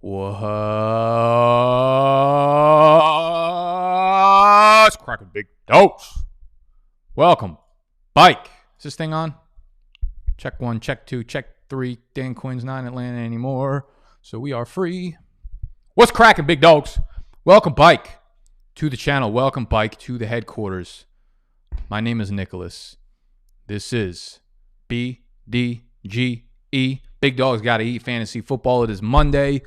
What's cracking, big dogs? Welcome. Bike. Is this thing on? Check 1, check 2, check 3. Dan Quinn's not in Atlanta anymore, so we are free. What's cracking, big dogs? Welcome, Bike, to the channel. Welcome, Bike, to the headquarters. My name is Nicholas. This is BDGE. Big Dogs Gotta Eat Fantasy Football. It is Monday,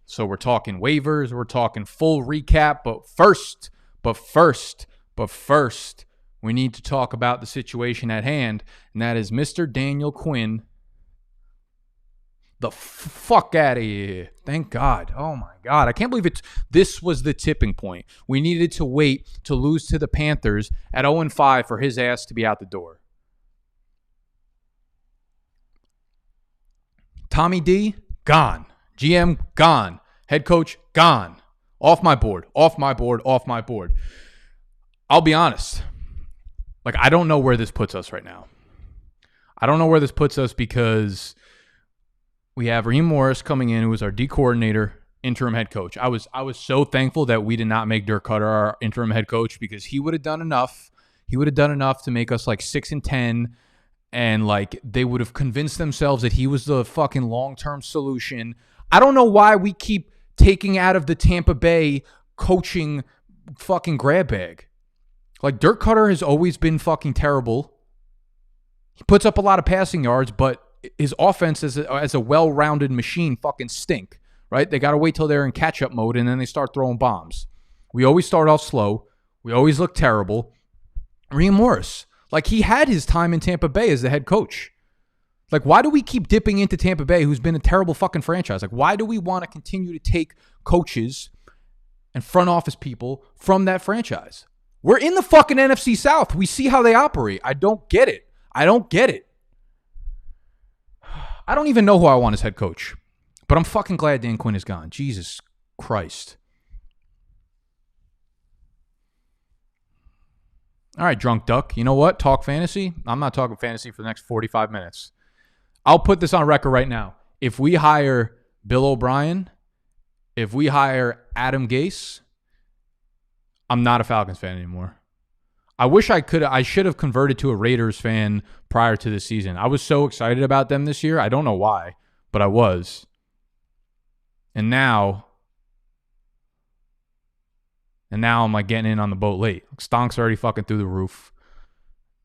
so we're talking waivers. We're talking full recap. But first, we need to talk about the situation at hand, and that is Mr. Daniel Quinn. The fuck out of here. Thank God. Oh, my God. I can't believe this was the tipping point. We needed to wait to lose to the Panthers at 0-5 for his ass to be out the door. Tommy D, gone. GM, gone. Head coach, gone. Off my board. I'll be honest. I don't know where this puts us right now. I don't know where this puts us because we have Reem Morris coming in, who is our D coordinator, interim head coach. I was so thankful that we did not make Dirk Cutter our interim head coach because he would have done enough. He would have done enough to make us 6-10. And they would have convinced themselves that he was the fucking long-term solution. I don't know why we keep taking out of the Tampa Bay coaching fucking grab bag. Dirk Cutter has always been fucking terrible. He puts up a lot of passing yards, but his offense as a well-rounded machine fucking stink, right? They got to wait till they're in catch-up mode, and then they start throwing bombs. We always start off slow. We always look terrible. Reem Morris. He had his time in Tampa Bay as the head coach. Why do we keep dipping into Tampa Bay, who's been a terrible fucking franchise? Why do we want to continue to take coaches and front office people from that franchise? We're in the fucking NFC South. We see how they operate. I don't get it. I don't even know who I want as head coach. But I'm fucking glad Dan Quinn is gone. Jesus Christ. All right, drunk duck. You know what? Talk fantasy? I'm not talking fantasy for the next 45 minutes. I'll put this on record right now. If we hire Bill O'Brien, if we hire Adam Gase, I'm not a Falcons fan anymore. I should have converted to a Raiders fan prior to this season. I was so excited about them this year. I don't know why, but I was. And now I'm getting in on the boat late. Stonk's already fucking through the roof.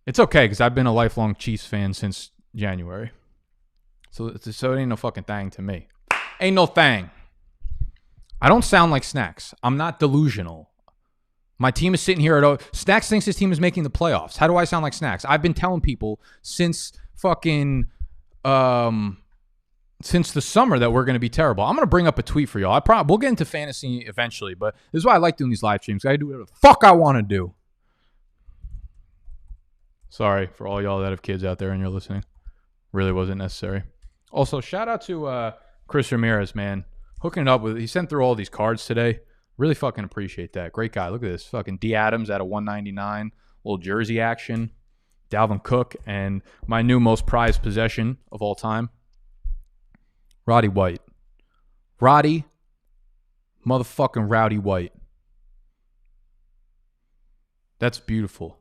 It's okay because I've been a lifelong Chiefs fan since January. So it ain't no fucking thing to me. Ain't no thing. I don't sound like Snacks. I'm not delusional. My team is sitting here Snacks thinks his team is making the playoffs. How do I sound like Snacks? I've been telling people since fucking since the summer that we're going to be terrible. I'm going to bring up a tweet for y'all. We'll get into fantasy eventually, but this is why I like doing these live streams. I do whatever the fuck I want to do. Sorry for all y'all that have kids out there and you're listening. Really wasn't necessary. Also, shout out to Chris Ramirez, man. Hooking it up he sent through all these cards today. Really fucking appreciate that. Great guy. Look at this. Fucking D. Adams at a 199. Little jersey action. Dalvin Cook. And my new most prized possession of all time. Roddy White. Roddy motherfucking Rowdy White. That's beautiful.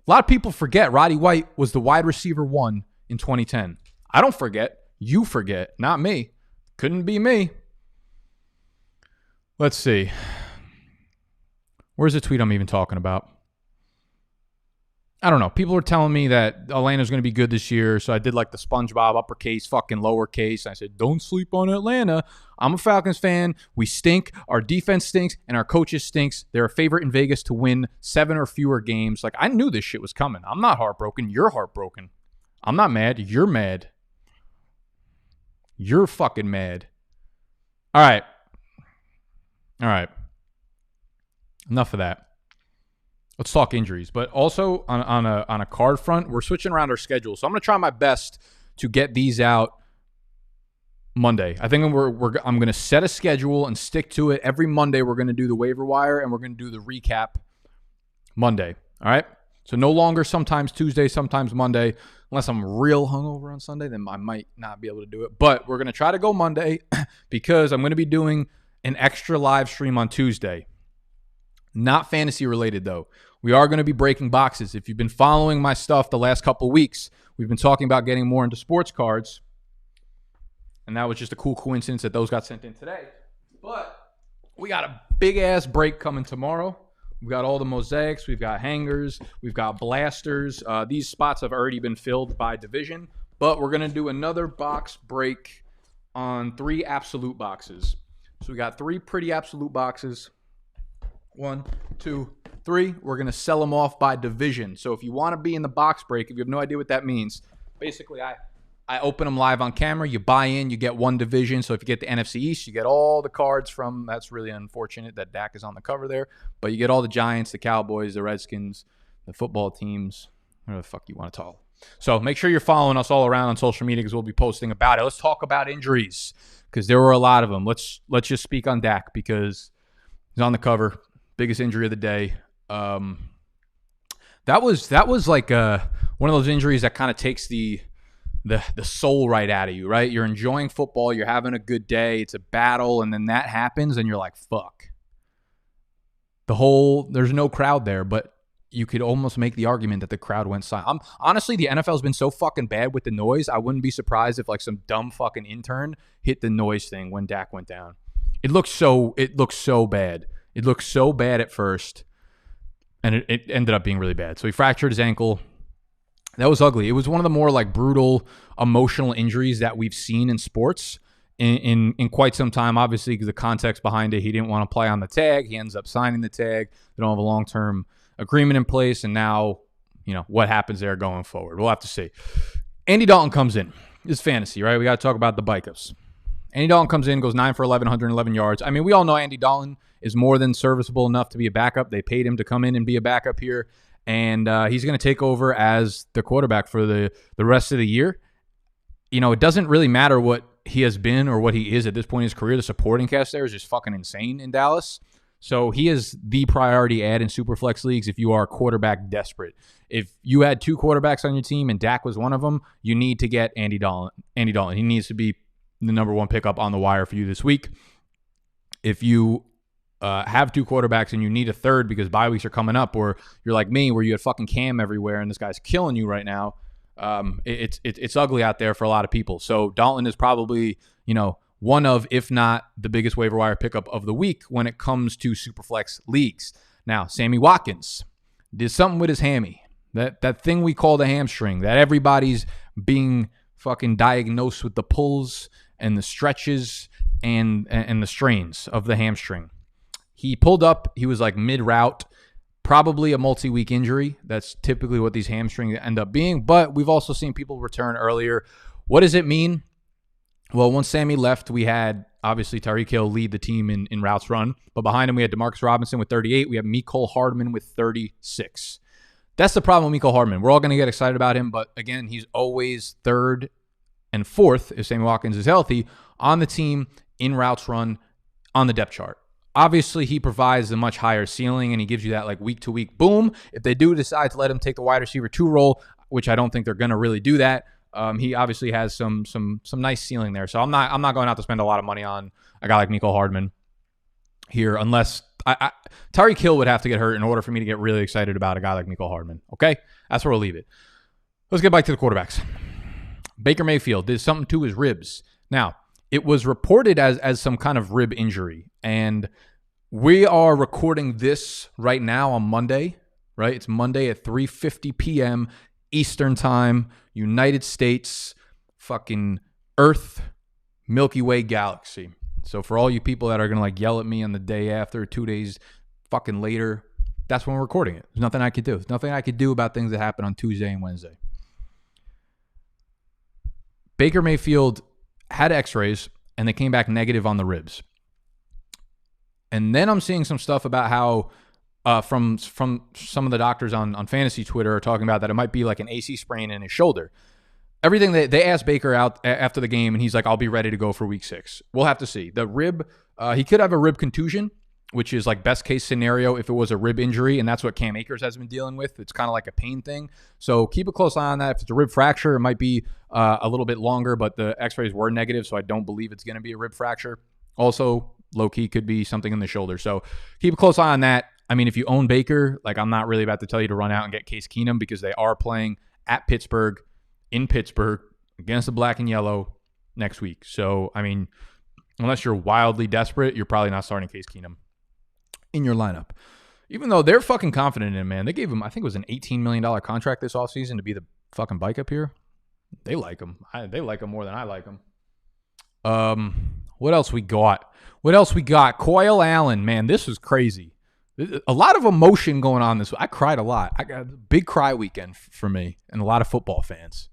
A lot of people forget Roddy White was the wide receiver 1 in 2010. I don't forget. You forget. Not me. Couldn't be me. Let's see. Where's the tweet I'm even talking about? I don't know. People are telling me that Atlanta's going to be good this year, so I did the SpongeBob uppercase, fucking lowercase. I said, don't sleep on Atlanta. I'm a Falcons fan. We stink. Our defense stinks, and our coaches stinks. They're a favorite in Vegas to win 7 or fewer games. I knew this shit was coming. I'm not heartbroken. You're heartbroken. I'm not mad. You're mad. You're fucking mad. All right. Enough of that. Let's talk injuries. But also on a card front, we're switching around our schedule. So I'm going to try my best to get these out Monday. I think I'm going to set a schedule and stick to it. Every Monday we're going to do the waiver wire and we're going to do the recap Monday. All right? So no longer sometimes Tuesday, sometimes Monday. Unless I'm real hungover on Sunday, then I might not be able to do it. But we're going to try to go Monday because I'm going to be doing an extra live stream on Tuesday. Not fantasy related, though. We are going to be breaking boxes. If you've been following my stuff the last couple of weeks, we've been talking about getting more into sports cards. And that was just a cool coincidence that those got sent in today. But we got a big-ass break coming tomorrow. We've got all the mosaics. We've got hangers. We've got blasters. These spots have already been filled by division. But we're going to do another box break on 3 absolute boxes. So we got 3 pretty absolute boxes. 1, 2, 3. We're going to sell them off by division. So if you want to be in the box break, if you have no idea what that means, basically I open them live on camera. You buy in, you get 1 division. So if you get the NFC East, you get all the cards from, that's really unfortunate that Dak is on the cover there, but you get all the Giants, the Cowboys, the Redskins, the football teams, whatever the fuck you want to call. So make sure you're following us all around on social media because we'll be posting about it. Let's talk about injuries because there were a lot of them. Let's just speak on Dak because he's on the cover. Biggest injury of the day. That was like one of those injuries that kind of takes the soul right out of you, right? You're enjoying football. You're having a good day. It's a battle. And then that happens and you're like, fuck. There's no crowd there, but you could almost make the argument that the crowd went silent. Honestly, the NFL's been so fucking bad with the noise. I wouldn't be surprised if like some dumb fucking intern hit the noise thing when Dak went down. It looked so bad. It looked so bad at first. And it ended up being really bad. So he fractured his ankle. That was ugly. It was one of the more like brutal, emotional injuries that we've seen in sports in quite some time. Obviously, because the context behind it, he didn't want to play on the tag. He ends up signing the tag. They don't have a long-term agreement in place, and now, what happens there going forward? We'll have to see. Andy Dalton comes in. This is fantasy, right? We got to talk about the Bikers. Andy Dalton comes in, goes 9 for 11, 111 yards. I mean, we all know Andy Dalton is more than serviceable enough to be a backup. They paid him to come in and be a backup here. And he's going to take over as the quarterback for the rest of the year. It doesn't really matter what he has been or what he is at this point in his career. The supporting cast there is just fucking insane in Dallas. So he is the priority ad in Superflex leagues if you are quarterback desperate. If you had 2 quarterbacks on your team and Dak was one of them, you need to get Andy Dalton. He needs to be the number 1 pickup on the wire for you this week. If you have 2 quarterbacks and you need a third because bye weeks are coming up, or you're like me where you have fucking Cam everywhere and this guy's killing you right now, it's ugly out there for a lot of people. So Dalton is probably, one of, if not the biggest waiver wire pickup of the week when it comes to Superflex leagues. Now, Sammy Watkins did something with his hammy. That thing we call the hamstring, that everybody's being fucking diagnosed with the pulls and the stretches and the strains of the hamstring. He pulled up. He was like mid-route, probably a multi-week injury. That's typically what these hamstrings end up being, but we've also seen people return earlier. What does it mean? Well, once Sammy left, we had, obviously, Tyreek Hill lead the team in routes run, but behind him we had Demarcus Robinson with 38. We have Mecole Hardman with 36. That's the problem with Mecole Hardman. We're all going to get excited about him, but again, he's always 3rd and 4th, if Sammy Watkins is healthy, on the team in routes run on the depth chart. Obviously, he provides a much higher ceiling, and he gives you that like week-to-week boom. If they do decide to let him take the wide receiver 2 role, which I don't think they're going to really do that, he obviously has some nice ceiling there. So I'm not going out to spend a lot of money on a guy like Mecole Hardman here, unless Tyreek Hill would have to get hurt in order for me to get really excited about a guy like Mecole Hardman. Okay, that's where we'll leave it. Let's get back to the quarterbacks. Baker Mayfield did something to his ribs. Now, it was reported as some kind of rib injury, and we are recording this right now on Monday, right? It's Monday at 3:50 p.m. Eastern Time, United States, fucking Earth, Milky Way galaxy. So for all you people that are going to like yell at me on the day after, 2 days fucking later, that's when we're recording it. There's nothing I could do. There's nothing I could do about things that happen on Tuesday and Wednesday. Baker Mayfield had x-rays, and they came back negative on the ribs. And then I'm seeing some stuff about how from some of the doctors on fantasy Twitter are talking about that it might be like an AC sprain in his shoulder. Everything they asked Baker out after the game, and he's like, I'll be ready to go for week 6. We'll have to see. The rib, he could have a rib contusion, which is like best case scenario if it was a rib injury, and that's what Cam Akers has been dealing with. It's kind of like a pain thing. So keep a close eye on that. If it's a rib fracture, it might be a little bit longer, but the x-rays were negative, so I don't believe it's going to be a rib fracture. Also, low-key could be something in the shoulder. So keep a close eye on that. I mean, if you own Baker, like I'm not really about to tell you to run out and get Case Keenum because they are playing at Pittsburgh, in Pittsburgh, against the black and yellow next week. So, I mean, unless you're wildly desperate, you're probably not starting Case Keenum in your lineup. Even though they're fucking confident in him, man. They gave him, I think it was an $18 million contract this offseason to be the fucking bike up here. They like him. They like him more than I like him. What else we got? Coyle Allen, man, this was crazy. A lot of emotion going on this. I cried a lot. I got a big cry weekend for me and a lot of football fans.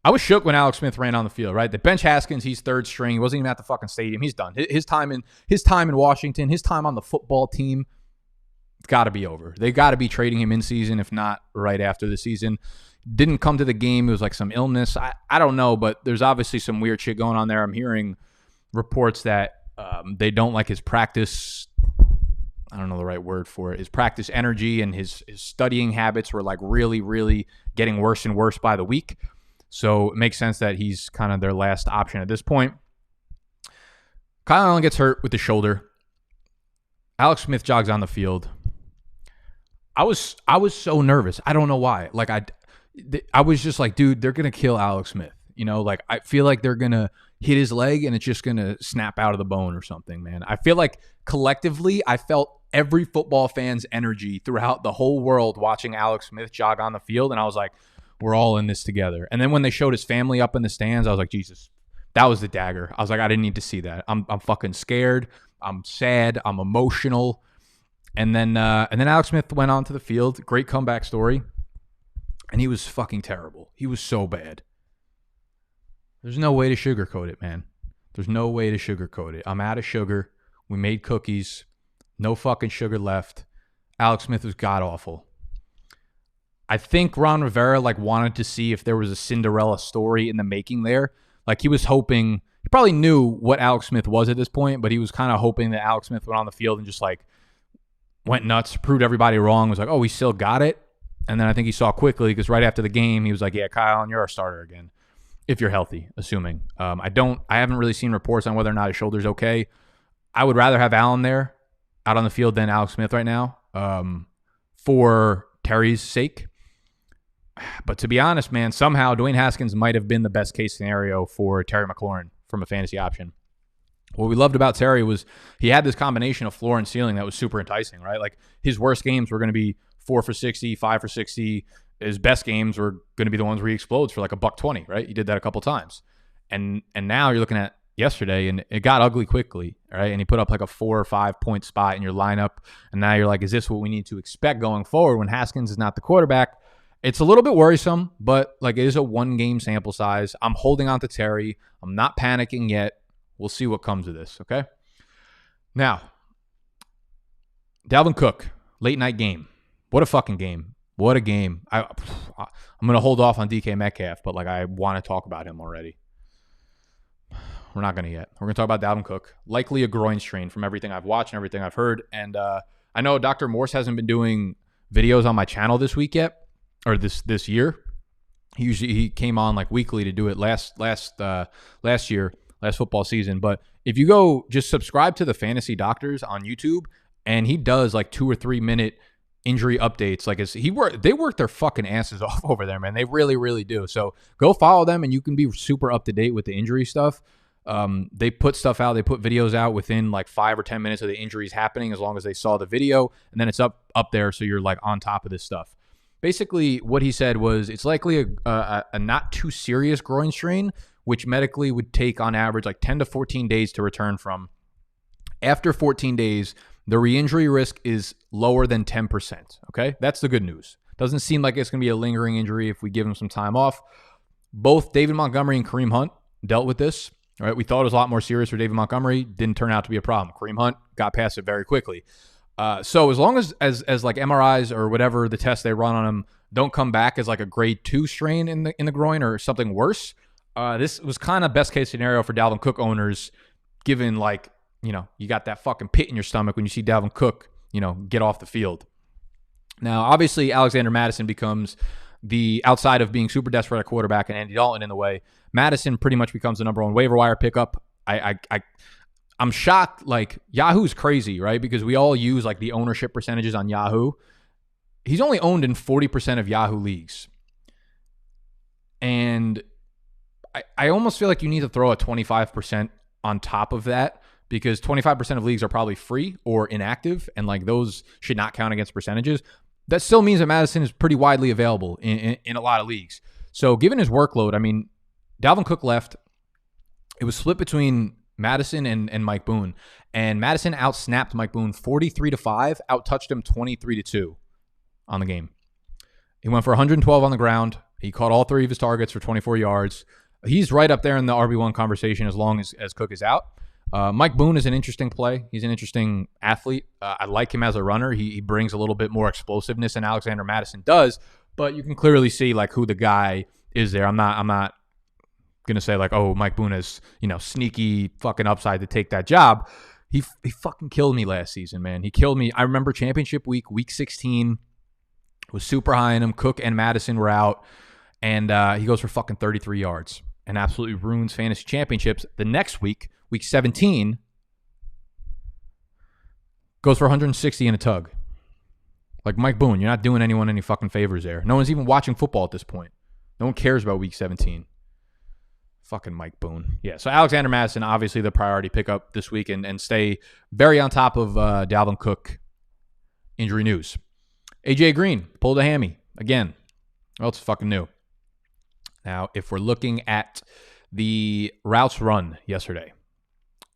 I was shook when Alex Smith ran on the field, right? They bench Haskins. He's third string. He wasn't even at the fucking stadium. He's done. His time in Washington, his time on the football team, it's got to be over. They got to be trading him in season, if not right after the season. Didn't come to the game. It was like some illness. I don't know, but there's obviously some weird shit going on there. I'm hearing reports that they don't like his practice. I don't know the right word for it. His practice energy and his studying habits were like really, really getting worse and worse by the week. So it makes sense that he's kind of their last option at this point. Kyle Allen gets hurt with the shoulder. Alex Smith jogs on the field. I was so nervous. I don't know why. Like I was just like, dude, they're gonna kill Alex Smith. You know, like I feel like they're gonna hit his leg and it's just gonna snap out of the bone or something, man. I feel like collectively, I felt every football fan's energy throughout the whole world watching Alex Smith jog on the field, and I was like, we're all in this together. And then when they showed his family up in the stands, I was like, Jesus, that was the dagger. I was like, I didn't need to see that. I'm fucking scared. I'm sad. I'm emotional. And then Alex Smith went onto the field. Great comeback story. And he was fucking terrible. He was so bad. There's no way to sugarcoat it, man. There's no way to sugarcoat it. I'm out of sugar. We made cookies. No fucking sugar left. Alex Smith was god-awful. I think Ron Rivera wanted to see if there was a Cinderella story in the making there. Like he was hoping, he probably knew what Alex Smith was at this point, but he was kind of hoping that Alex Smith went on the field and just went nuts, proved everybody wrong, was like, oh, we still got it. And then I think he saw quickly because right after the game, he was like, yeah, Kyle Allen, you're our starter again. If you're healthy, assuming. I haven't really seen reports on whether or not his shoulder's okay. I would rather have Allen there out on the field than Alex Smith right now for Terry's sake. But to be honest, man, somehow Dwayne Haskins might have been the best case scenario for Terry McLaurin from a fantasy option. What we loved about Terry was he had this combination of floor and ceiling that was super enticing, right? Like his worst games were going to be 4 for 60, 5 for 60. His best games were going to be the ones where he explodes for like $120, right? He did that a couple times. And now you're looking at yesterday and it got ugly quickly, right? And he put up like a 4 or 5 point spot in your lineup. And now you're like, is this what we need to expect going forward when Haskins is not the quarterback? It's a little bit worrisome, but it is a 1-game sample size. I'm holding on to Terry. I'm not panicking yet. We'll see what comes of this, okay? Now, Dalvin Cook, late night game. What a fucking game. What a game. I'm going to hold off on DK Metcalf, but I want to talk about him already. We're not going to yet. We're going to talk about Dalvin Cook. Likely a groin strain from everything I've watched and everything I've heard. And I know Dr. Morse hasn't been doing videos on my channel this week yet. Or this year. He came on weekly to do it last year, last football season. But if you go just subscribe to the Fantasy Doctors on YouTube, and he does 2 or 3 minute injury updates. They work their fucking asses off over there, man. They really, really do. So go follow them, and you can be super up to date with the injury stuff. They put stuff out. They put videos out within 5 or 10 minutes of the injuries happening, as long as they saw the video, and then it's up there, so you're on top of this stuff. Basically, what he said was it's likely a not too serious groin strain, which medically would take on average 10 to 14 days to return from. After 14 days, the re-injury risk is lower than 10%. Okay, that's the good news. Doesn't seem like it's going to be a lingering injury if we give him some time off. Both David Montgomery and Kareem Hunt dealt with this. All right, we thought it was a lot more serious for David Montgomery. Didn't turn out to be a problem. Kareem Hunt got past it very quickly. So as long as MRIs or whatever the tests they run on him don't come back as a grade 2 strain in the groin or something worse, this was kind of best case scenario for Dalvin Cook owners, given you got that fucking pit in your stomach when you see Dalvin Cook, get off the field. Now, obviously, Alexander Mattison becomes outside of being super desperate at quarterback and Andy Dalton in the way, Mattison pretty much becomes the number one waiver wire pickup. I'm shocked. Like, Yahoo's crazy, right? Because we all use like the ownership percentages on Yahoo. He's only owned in 40% of Yahoo leagues. And I almost feel like you need to throw a 25% on top of that, because 25% of leagues are probably free or inactive, and like those should not count against percentages. That still means that Mattison is pretty widely available in a lot of leagues. So given his workload, I mean, Dalvin Cook left. It was split between Mattison and Mike Boone. And Mattison outsnapped Mike Boone 43-5, outtouched him 23-2 on the game. He went for 112 on the ground. He caught all 3 of his targets for 24 yards. He's right up there in the RB1 conversation as long as Cook is out. Mike Boone is an interesting play. He's an interesting athlete. I like him as a runner. He brings a little bit more explosiveness than Alexander Mattison does, but you can clearly see like who the guy is there. I'm not going to say like, oh, Mike Boone is, sneaky fucking upside to take that job. He fucking killed me last season, man. He killed me. I remember championship week 16, was super high in him. Cook and Mattison were out, and he goes for fucking 33 yards and absolutely ruins fantasy championships. The next week 17, goes for 160 in a tug. Like, Mike Boone, you're not doing anyone any fucking favors there. No one's even watching football at this point. No one cares about week 17. Fucking Mike Boone. Yeah, so Alexander Mattison, obviously the priority pickup this week, and stay very on top of Dalvin Cook injury news. AJ Green pulled a hammy again. Well, it's fucking new. Now, if we're looking at the routes run yesterday,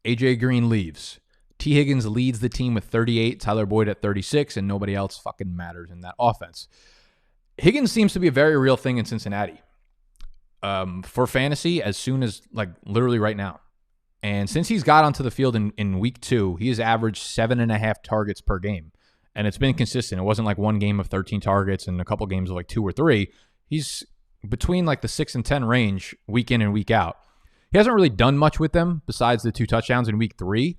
AJ Green leaves. T. Higgins leads the team with 38, Tyler Boyd at 36, and nobody else fucking matters in that offense. Higgins seems to be a very real thing in Cincinnati. For fantasy, as soon as, like, literally right now. And since he's got onto the field in week 2, he has averaged 7.5 targets per game. And it's been consistent. It wasn't like one game of 13 targets and a couple games of like 2 or 3. He's between like the 6 and 10 range week in and week out. He hasn't really done much with them besides the 2 touchdowns in week 3.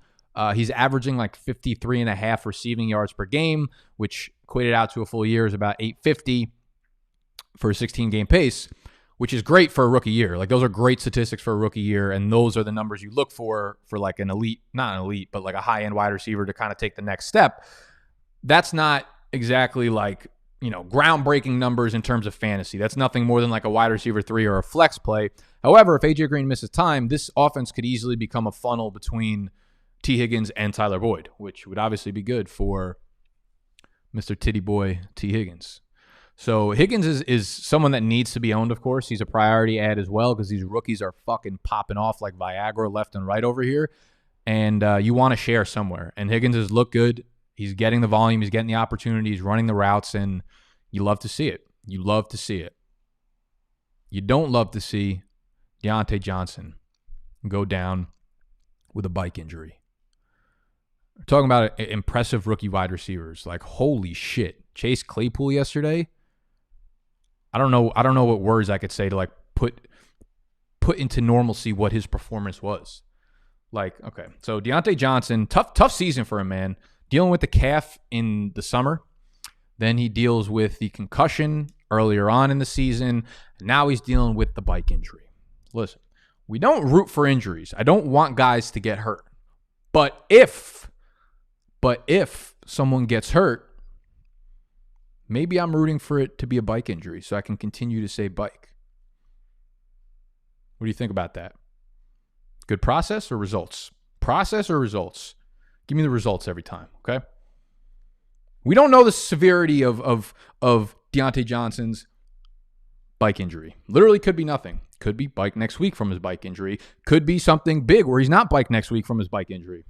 He's averaging like 53.5 receiving yards per game, which equated out to a full year is about 850 for a 16-game pace, which is great for a rookie year. Like, those are great statistics for a rookie year, and those are the numbers you look for like an elite, not an elite, but like a high-end wide receiver to kind of take the next step. That's not exactly like, groundbreaking numbers in terms of fantasy. That's nothing more than like a wide receiver 3 or a flex play. However, if AJ Green misses time, this offense could easily become a funnel between T. Higgins and Tyler Boyd, which would obviously be good for Mr. Titty Boy T. Higgins. So Higgins is someone that needs to be owned, of course. He's a priority ad as well, because these rookies are fucking popping off like Viagra left and right over here. And you want to share somewhere. And Higgins has looked good. He's getting the volume. He's getting the opportunities, running the routes, and you love to see it. You love to see it. You don't love to see Deante Johnson go down with a bike injury. We're talking about impressive rookie wide receivers. Like, holy shit. Chase Claypool yesterday. I don't know what words I could say to like put into normalcy what his performance was. Like, okay, so Deante Johnson, tough season for him, man. Dealing with the calf in the summer. Then he deals with the concussion earlier on in the season. And now he's dealing with the bike injury. Listen, we don't root for injuries. I don't want guys to get hurt. But if someone gets hurt, maybe I'm rooting for it to be a bike injury so I can continue to say bike. What do you think about that? Good process or results? Process or results? Give me the results every time, okay? We don't know the severity of Deante Johnson's bike injury. Literally could be nothing. Could be bike next week from his bike injury. Could be something big where he's not bike next week from his bike injury.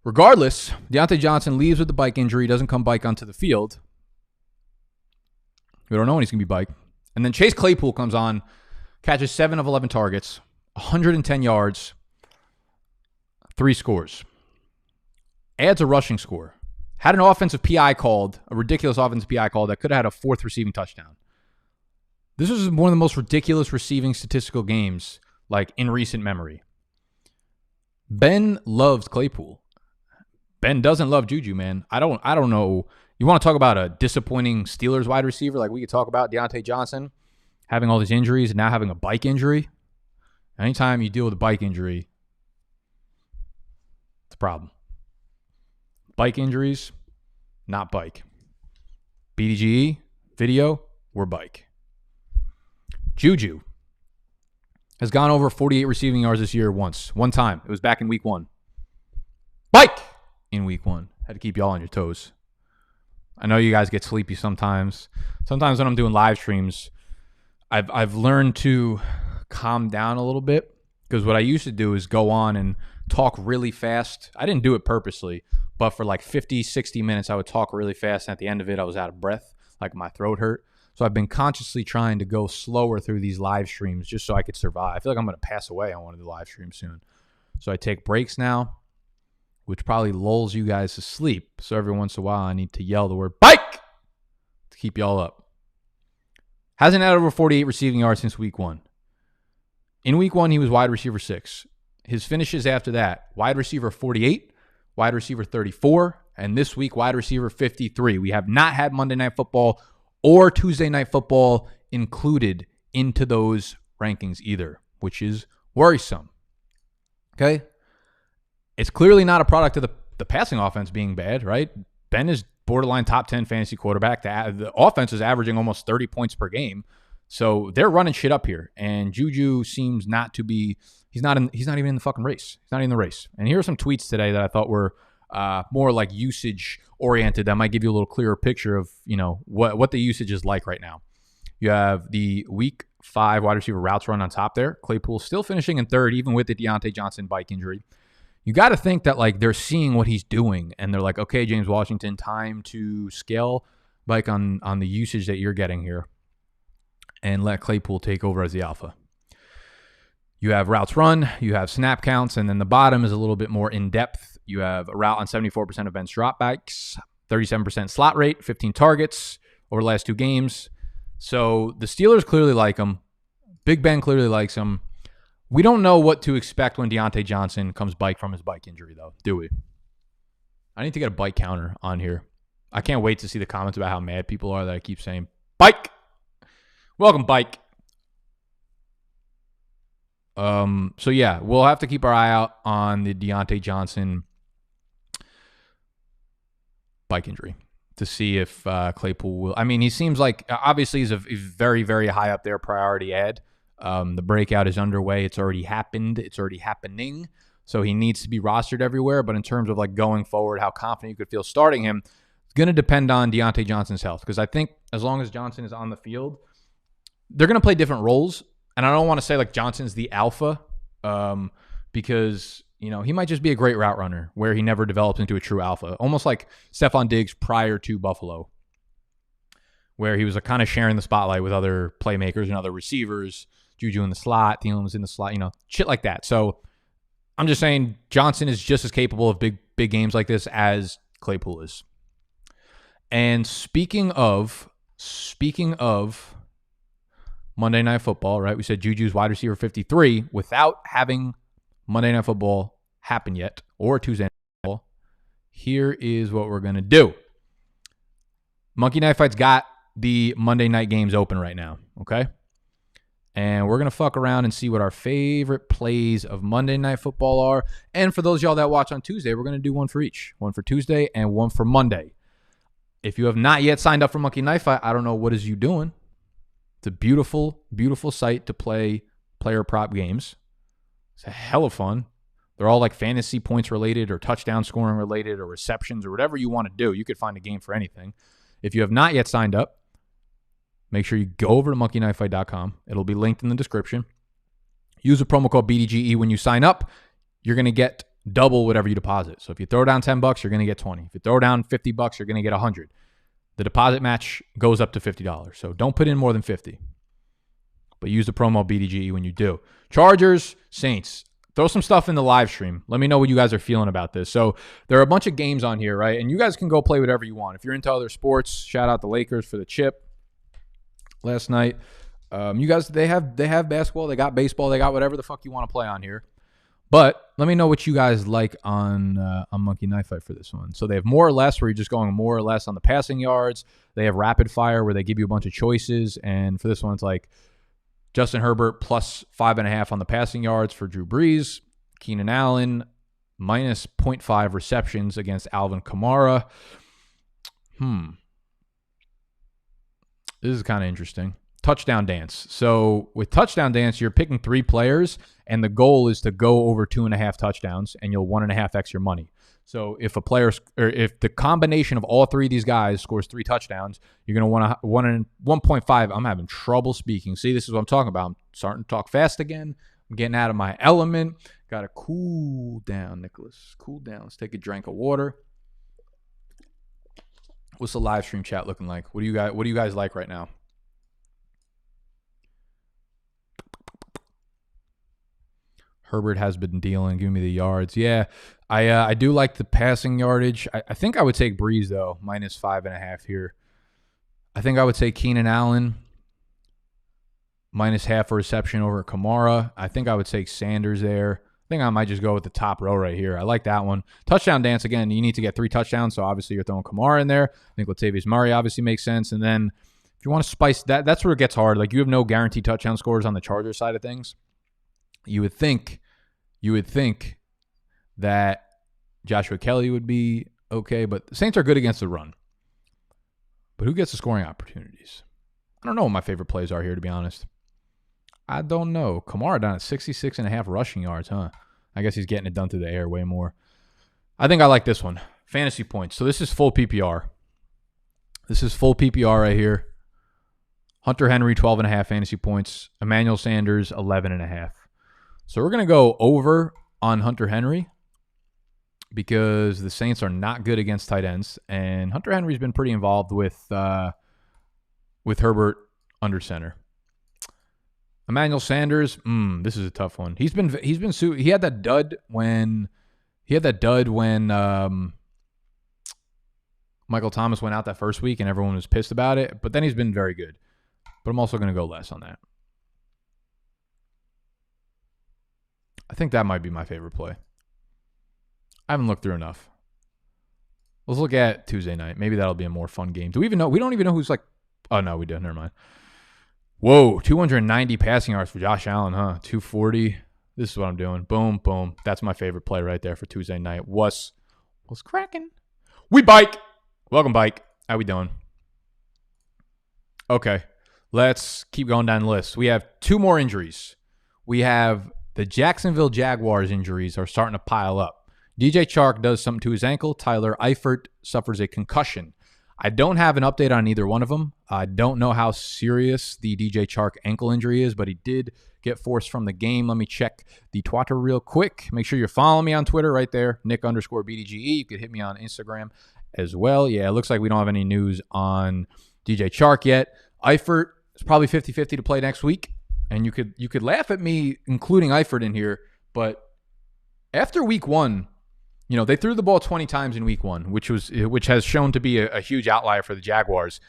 Regardless, Deante Johnson leaves with the bike injury, doesn't come bike onto the field. We don't know when he's going to be bike. And then Chase Claypool comes on, catches 7 of 11 targets, 110 yards, 3 scores. Adds a rushing score. Had an offensive PI called, a ridiculous offensive PI called that could have had a 4th receiving touchdown. This was one of the most ridiculous receiving statistical games like in recent memory. Ben loves Claypool. Ben doesn't love Juju, man. I don't know. You want to talk about a disappointing Steelers wide receiver? Like we could talk about Deante Johnson having all these injuries and now having a bike injury. Anytime you deal with a bike injury, it's a problem. Bike injuries, not bike. BDGE, video, we're bike. Juju has gone over 48 receiving yards this year once. One time. It was back in week 1. Bike! In week 1. Had to keep y'all on your toes. I know you guys get sleepy sometimes. Sometimes when I'm doing live streams, I've learned to calm down a little bit, because what I used to do is go on and talk really fast. I didn't do it purposely, but for like 50, 60 minutes, I would talk really fast. And at the end of it, I was out of breath, like my throat hurt. So I've been consciously trying to go slower through these live streams just so I could survive. I feel like I'm going to pass away on one of the live streams soon. So I take breaks now, which probably lulls you guys to sleep. So every once in a while, I need to yell the word bike to keep y'all up. Hasn't had over 48 receiving yards since week 1. In week 1, he was wide receiver 6. His finishes after that, wide receiver 48, wide receiver 34, and this week, wide receiver 53. We have not had Monday Night Football or Tuesday Night Football included into those rankings either, which is worrisome. Okay? It's clearly not a product of the passing offense being bad, right? Ben is borderline top 10 fantasy quarterback. The offense is averaging almost 30 points per game. So they're running shit up here. And Juju seems not to be, he's not even in the fucking race. He's not in the race. And here are some tweets today that I thought were more like usage oriented. That might give you a little clearer picture of, what the usage is like right now. You have the week 5 wide receiver routes run on top there. Claypool still finishing in 3rd, even with the Deante Johnson bike injury. You got to think that like they're seeing what he's doing and they're like, okay, James Washington, time to scale like on the usage that you're getting here and let Claypool take over as the alpha. You have routes run, you have snap counts, and then the bottom is a little bit more in-depth. You have a route on 74% of Ben's dropbacks, 37% slot rate, 15 targets over the last 2 games. So the Steelers clearly like him. Big Ben clearly likes him. We don't know what to expect when Deante Johnson comes back from his bike injury, though, do we? I need to get a bike counter on here. I can't wait to see the comments about how mad people are that I keep saying, bike! Welcome, bike! So yeah, we'll have to keep our eye out on the Deante Johnson bike injury to see if Claypool will. I mean, he seems like obviously he's very, very high up there priority ad. The breakout is underway. It's already happened. It's already happening. So he needs to be rostered everywhere. But in terms of like going forward, how confident you could feel starting him, it's going to depend on Deante Johnson's health. Because I think as long as Johnson is on the field, they're going to play different roles. And I don't want to say like Johnson's the alpha because, he might just be a great route runner where he never develops into a true alpha. Almost like Stephon Diggs prior to Buffalo, where he was kind of sharing the spotlight with other playmakers and other receivers. Juju in the slot, Thielen was in the slot, shit like that. So I'm just saying Johnson is just as capable of big games like this as Claypool is. And speaking of Monday Night Football, right? We said Juju's wide receiver 53 without having Monday Night Football happen yet or Tuesday Night Football. Here is what we're going to do. Monkey Knife Fight's got the Monday night games open right now, okay? And we're going to fuck around and see what our favorite plays of Monday Night Football are. And for those of y'all that watch on Tuesday, we're going to do one for each. One for Tuesday and one for Monday. If you have not yet signed up for Monkey Knife Fight, I don't know what is you doing. It's a beautiful, beautiful site to play player prop games. It's a hell of fun. They're all like fantasy points related or touchdown scoring related or receptions or whatever you want to do. You could find a game for anything. If you have not yet signed up, make sure you go over to monkeyknifefight.com. It'll be linked in the description. Use the promo code BDGE when you sign up. You're going to get double whatever you deposit. So if you throw down $10, you're going to get 20. If you throw down $50, you're going to get 100. The deposit match goes up to $50. So don't put in more than 50. But use the promo BDGE when you do. Chargers, Saints. Throw some stuff in the live stream. Let me know what you guys are feeling about this. So there are a bunch of games on here, right? And you guys can go play whatever you want. If you're into other sports, shout out the Lakers for the chip last night. You guys, they have basketball, they got baseball, they got whatever the fuck you want to play on here. But let me know what you guys like on Monkey Knife Fight for this one. So they have more or less, where you're just going more or less on the passing yards. They have rapid fire, where they give you a bunch of choices. And for this one, it's like Justin Herbert plus 5.5 on the passing yards for Drew Brees. Keenan Allen minus 0.5 receptions against Alvin Kamara. This is kind of interesting. Touchdown dance. So with touchdown dance, you're picking 3 players, and the goal is to go over 2.5 touchdowns, and you'll 1.5x your money. So if a player, or if the combination of all 3 of these guys scores 3 touchdowns, you're going to want 1.5. I'm having trouble speaking. See, this is what I'm talking about. I'm starting to talk fast again. I'm getting out of my element. Got to cool down, Nicholas. Cool down. Let's take a drink of water. What's the live stream chat looking like? What do you guys like right now? Herbert has been dealing. Give me the yards. Yeah, I do like the passing yardage. I think I would take Breeze, though, minus 5.5 here. I think I would take Keenan Allen minus half a reception over Kamara. I think I would take Sanders there. I think I might just go with the top row right here. I like that one. Touchdown dance, again, you need to get 3 touchdowns, so obviously you're throwing Kamara in there. I think Latavius Murray obviously makes sense. And then if you want to spice that, that's where it gets hard. Like, you have no guaranteed touchdown scores on the Chargers side of things. You would think that Joshua Kelly would be okay, but the Saints are good against the run. But who gets the scoring opportunities? I don't know what my favorite plays are here, to be honest. I don't know. Kamara down at 66.5 rushing yards, huh? I guess he's getting it done through the air way more. I think I like this one. Fantasy points. So this is full PPR. This is full PPR right here. Hunter Henry, 12.5 fantasy points. Emmanuel Sanders, 11.5. So we're going to go over on Hunter Henry because the Saints are not good against tight ends, and Hunter Henry's been pretty involved with Herbert under center. Emmanuel Sanders, this is a tough one. He had that dud when Michael Thomas went out that first week and everyone was pissed about it, but then he's been very good. But I'm also going to go less on that. I think that might be my favorite play. I haven't looked through enough. Let's look at Tuesday night. Maybe that'll be a more fun game. Do we even know? We don't even know who's like... Oh, no, we do. Never mind. Whoa, 290 passing yards for Josh Allen, huh? 240. This is what I'm doing. Boom, boom. That's my favorite play right there for Tuesday night. What's cracking? We bike. Welcome, bike. How we doing? Okay, let's keep going down the list. We have 2 more injuries. We have... The Jacksonville Jaguars injuries are starting to pile up. DJ Chark does something to his ankle. Tyler Eifert suffers a concussion. I don't have an update on either one of them. I don't know how serious the DJ Chark ankle injury is, but he did get forced from the game. Let me check the Twitter real quick. Make sure you're following me on Twitter right there, Nick_BDGE. You could hit me on Instagram as well. Yeah, it looks like we don't have any news on DJ Chark yet. Eifert is probably 50-50 to play next week. And you could laugh at me including Eifert in here, but after week 1, they threw the ball 20 times in week 1, which has shown to be a huge outlier for the Jaguars.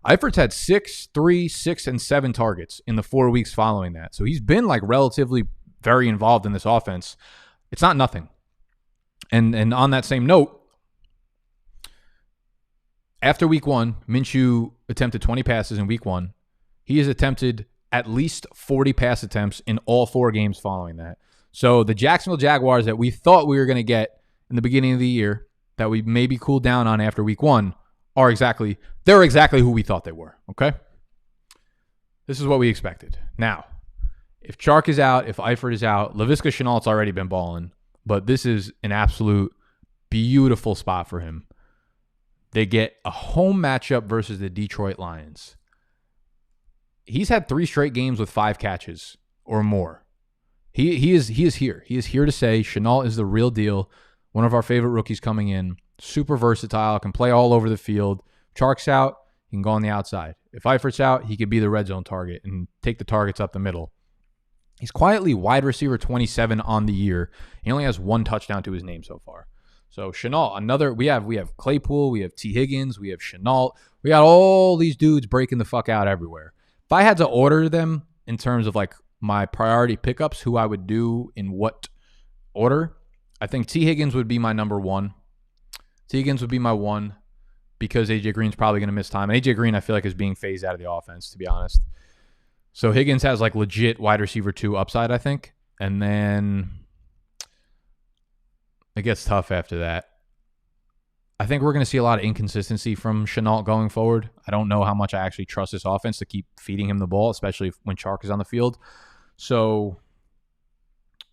Eifert's had 6, 3, 6, and 7 targets in the 4 weeks following that. So he's been like relatively very involved in this offense. It's not nothing. And on that same note, after week 1, Minshew attempted 20 passes in week 1. He has attempted at least 40 pass attempts in all 4 games following that. So the Jacksonville Jaguars that we thought we were going to get in the beginning of the year, that we maybe cooled down on after week 1, they're exactly who we thought they were, okay? This is what we expected. Now, if Chark is out, if Eifert is out, Laviska Shenault's already been balling, but this is an absolute beautiful spot for him. They get a home matchup versus the Detroit Lions. He's had 3 straight games with 5 catches or more. He is here. He is here to say Shenault is the real deal. One of our favorite rookies coming in. Super versatile. Can play all over the field. Chark's out. He can go on the outside. If Eifert's out, he could be the red zone target and take the targets up the middle. He's quietly wide receiver 27 on the year. He only has 1 touchdown to his name so far. So Shenault, we have Claypool, we have T. Higgins, we have Shenault. We got all these dudes breaking the fuck out everywhere. If I had to order them in terms of like my priority pickups, who I would do in what order, I think T. Higgins would be my number one. T. Higgins would be my one because A.J. Green's probably going to miss time. And A.J. Green, I feel like, is being phased out of the offense, to be honest. So Higgins has like legit wide receiver 2 upside, I think. And then it gets tough after that. I think we're going to see a lot of inconsistency from Shenault going forward. I don't know how much I actually trust this offense to keep feeding him the ball, especially when Chark is on the field. So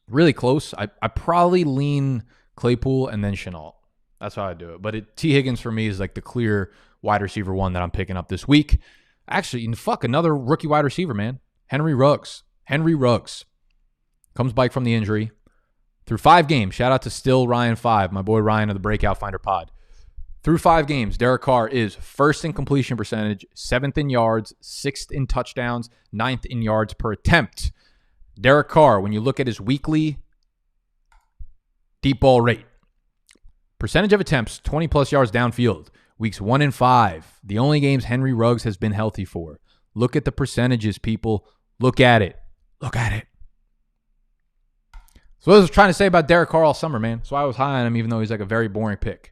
really close. I probably lean Claypool and then Shenault. That's how I do it. But T. Higgins for me is like the clear wide receiver 1 that I'm picking up this week. Actually, another rookie wide receiver, man. Henry Ruggs. Comes back from the injury. Through 5 games. Shout out to Still Ryan 5, my boy Ryan of the Breakout Finder pod. Through 5 games, Derek Carr is 1st in completion percentage, 7th in yards, 6th in touchdowns, 9th in yards per attempt. Derek Carr, when you look at his weekly deep ball rate, percentage of attempts, 20-plus yards downfield, weeks 1 and 5, the only games Henry Ruggs has been healthy for. Look at the percentages, people. Look at it. So what I was trying to say about Derek Carr all summer, man. That's why I was high on him, even though he's like a very boring pick.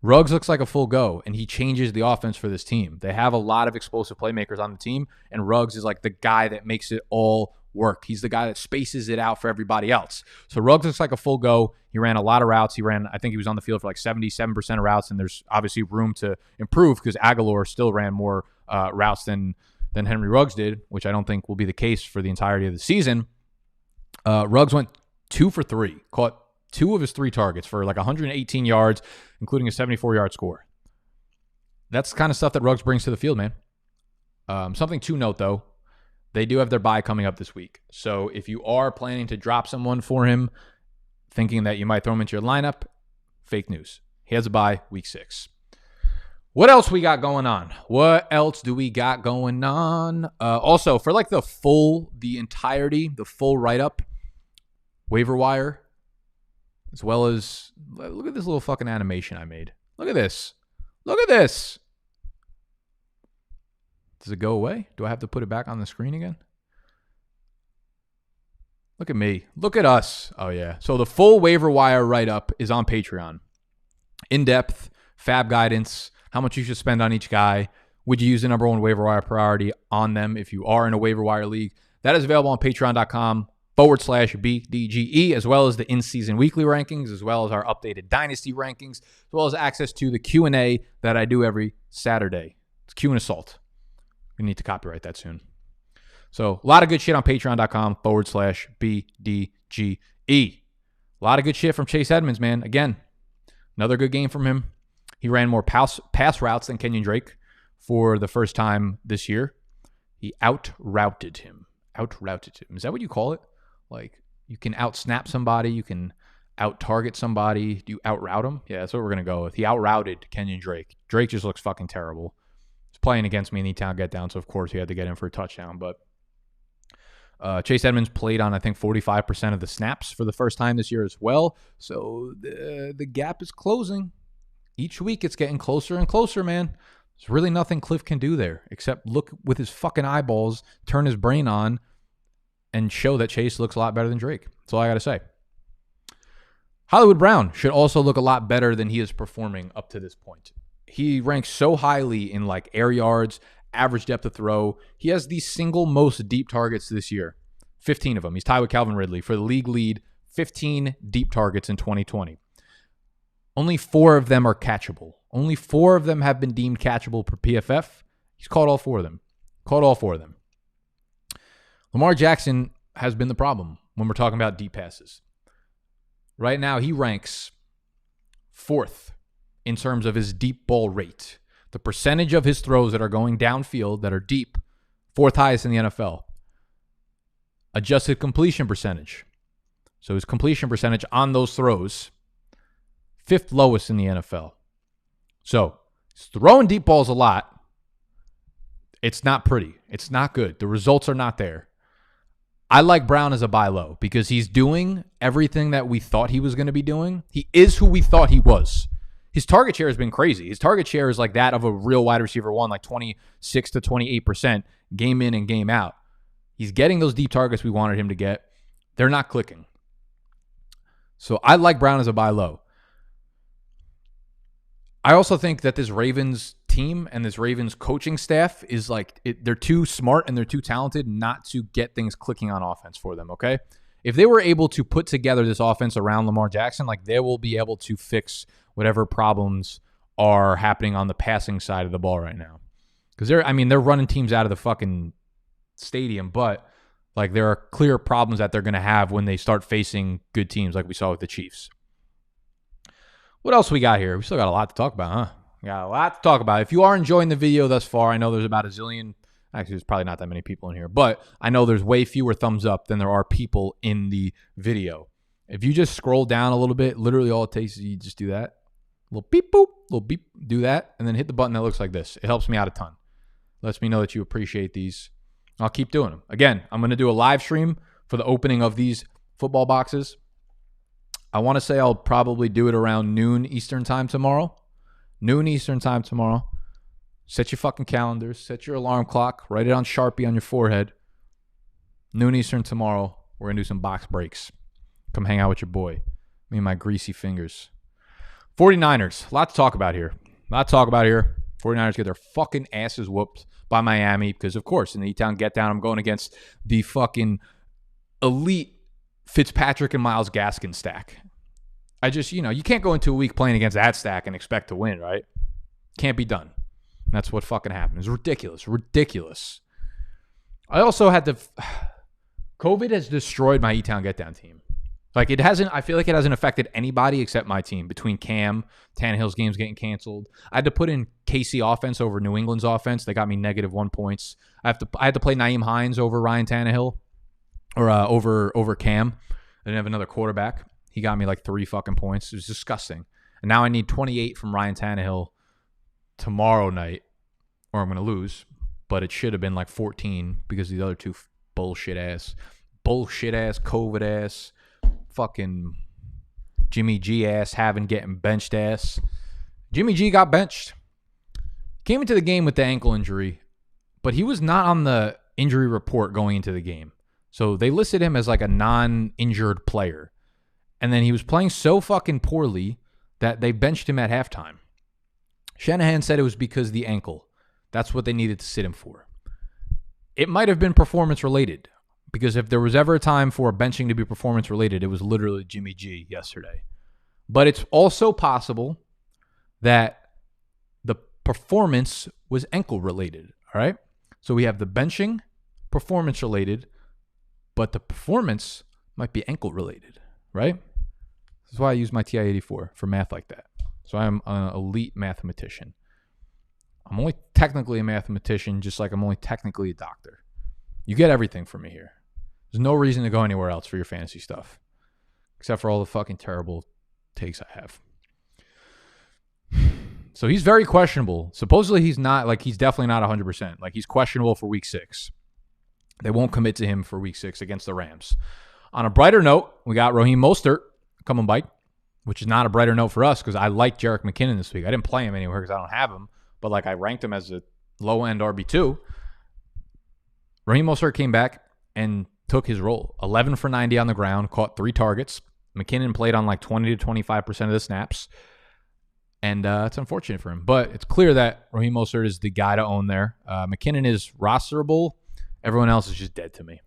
Ruggs looks like a full go, and he changes the offense for this team. They have a lot of explosive playmakers on the team, and Ruggs is like the guy that makes it all work. He's the guy that spaces it out for everybody else. So Ruggs looks like a full go. He ran a lot of routes. I think he was on the field for like 77% of routes, and there's obviously room to improve because Aguilar still ran more routes than Henry Ruggs did, which I don't think will be the case for the entirety of the season. Ruggs went 2 for 3, caught 2 of his 3 targets for like 118 yards, including a 74-yard score. That's the kind of stuff that Ruggs brings to the field, man. Something to note, though, they do have their bye coming up this week. So if you are planning to drop someone for him, thinking that you might throw him into your lineup, fake news. He has a bye week 6. What else we got going on? Also, for like the full write-up, waiver wire, as well as, look at this little fucking animation I made. Look at this. Does it go away? Do I have to put it back on the screen again? Look at me. Look at us. Oh, yeah. So the full waiver wire write-up is on Patreon. In-depth, fab guidance, how much you should spend on each guy. Would you use the number 1 waiver wire priority on them if you are in a waiver wire league? That is available on patreon.com/BDGE, as well as the in-season weekly rankings, as well as our updated dynasty rankings, as well as access to the Q&A that I do every Saturday. It's Q and Assault. We need to copyright that soon. So a lot of good shit on patreon.com/BDGE. A lot of good shit from Chase Edmonds, man. Again, another good game from him. He ran more pass routes than Kenyon Drake for the first time this year. He out-routed him. Is that what you call it? Like, you can out-snap somebody. You can out-target somebody. Do you out-route him? Yeah, that's what we're going to go with. He out-routed Kenyon Drake. Drake just looks fucking terrible. He's playing against me in the town get down, so of course he had to get in for a touchdown. But Chase Edmonds played on, I think, 45% of the snaps for the first time this year as well. So the gap is closing. Each week it's getting closer and closer, man. There's really nothing Cliff can do there except look with his fucking eyeballs, turn his brain on, and show that Chase looks a lot better than Drake. That's all I got to say. Hollywood Brown should also look a lot better than he is performing up to this point. He ranks so highly in like air yards, average depth of throw. He has the single most deep targets this year, 15 of them. He's tied with Calvin Ridley for the league lead, 15 deep targets in 2020. Only 4 of them are catchable. Only 4 of them have been deemed catchable per PFF. He's caught all 4 of them. Lamar Jackson has been the problem when we're talking about deep passes. Right now, he ranks 4th in terms of his deep ball rate. The percentage of his throws that are going downfield that are deep, 4th highest in the NFL. Adjusted completion percentage. So his completion percentage on those throws, 5th lowest in the NFL. So he's throwing deep balls a lot. It's not pretty. It's not good. The results are not there. I like Brown as a buy low because he's doing everything that we thought he was going to be doing. He is who we thought he was. His target share has been crazy. His target share is like that of a real wide receiver 1, like 26 to 28% game in and game out. He's getting those deep targets we wanted him to get. They're not clicking. So I like Brown as a buy low. I also think that this Ravens team and this Ravens coaching staff is they're too smart and they're too talented not to get things clicking on offense for them, okay? If they were able to put together this offense around Lamar Jackson, they will be able to fix whatever problems are happening on the passing side of the ball right now. Because they're running teams out of the fucking stadium, but there are clear problems that they're going to have when they start facing good teams like we saw with the Chiefs. What else we got here? We still got a lot to talk about, huh? We got a lot to talk about. If you are enjoying the video thus far, I know there's about a zillion. Actually, there's probably not that many people in here, but I know there's way fewer thumbs up than there are people in the video. If you just scroll down a little bit, literally all it takes is you just do that. Little beep, boop, little beep, do that, and then hit the button that looks like this. It helps me out a ton. Lets me know that you appreciate these. I'll keep doing them. Again, I'm going to do a live stream for the opening of these football boxes. I want to say I'll probably do it around noon Eastern time tomorrow. Noon Eastern time tomorrow. Set your fucking calendars. Set your alarm clock. Write it on Sharpie on your forehead. Noon Eastern tomorrow. We're going to do some box breaks. Come hang out with your boy. Me and my greasy fingers. 49ers. A lot to talk about here. 49ers get their fucking asses whooped by Miami because, of course, in the E-Town Get Down, I'm going against the fucking elite Fitzpatrick and Myles Gaskin stack. You can't go into a week playing against that stack and expect to win, right? Can't be done. That's what fucking happened. It's ridiculous. I also had COVID has destroyed my E-Town Get Down team. It hasn't. I feel like it hasn't affected anybody except my team. Between Cam, Tannehill's games getting canceled. I had to put in KC offense over New England's offense. They got me -1 points. I had to play Nyheim Hines over Ryan Tannehill, or over Cam. I didn't have another quarterback. He got me 3 fucking points. It was disgusting. And now I need 28 from Ryan Tannehill tomorrow night, or I'm gonna lose. But it should have been 14 because these other two bullshit ass, COVID ass. Fucking Jimmy G ass getting benched ass. Jimmy G got benched. Came into the game with the ankle injury, but he was not on the injury report going into the game. So they listed him as a non-injured player. And then he was playing so fucking poorly that they benched him at halftime. Shanahan said it was because of the ankle. That's what they needed to sit him for. It might have been performance related. Because if there was ever a time for benching to be performance-related, it was literally Jimmy G yesterday. But it's also possible that the performance was ankle-related, all right? So we have the benching, performance-related, but the performance might be ankle-related, right? This is why I use my TI-84 for math like that. So I'm an elite mathematician. I'm only technically a mathematician, just like I'm only technically a doctor. You get everything from me here. There's no reason to go anywhere else for your fantasy stuff. Except for all the fucking terrible takes I have. So he's very questionable. Supposedly he's not, he's definitely not 100%. He's questionable for week 6. They won't commit to him for week 6 against the Rams. On a brighter note, we got Raheem Mostert coming bike, which is not a brighter note for us because I like Jerick McKinnon this week. I didn't play him anywhere because I don't have him. But, I ranked him as a low-end RB2. Raheem Mostert came back and took his role. 11 for 90 on the ground, caught 3 targets. McKinnon played on 20 to 25% of the snaps. And it's unfortunate for him. But it's clear that Raheem Mostert is the guy to own there. McKinnon is rosterable. Everyone else is just dead to me.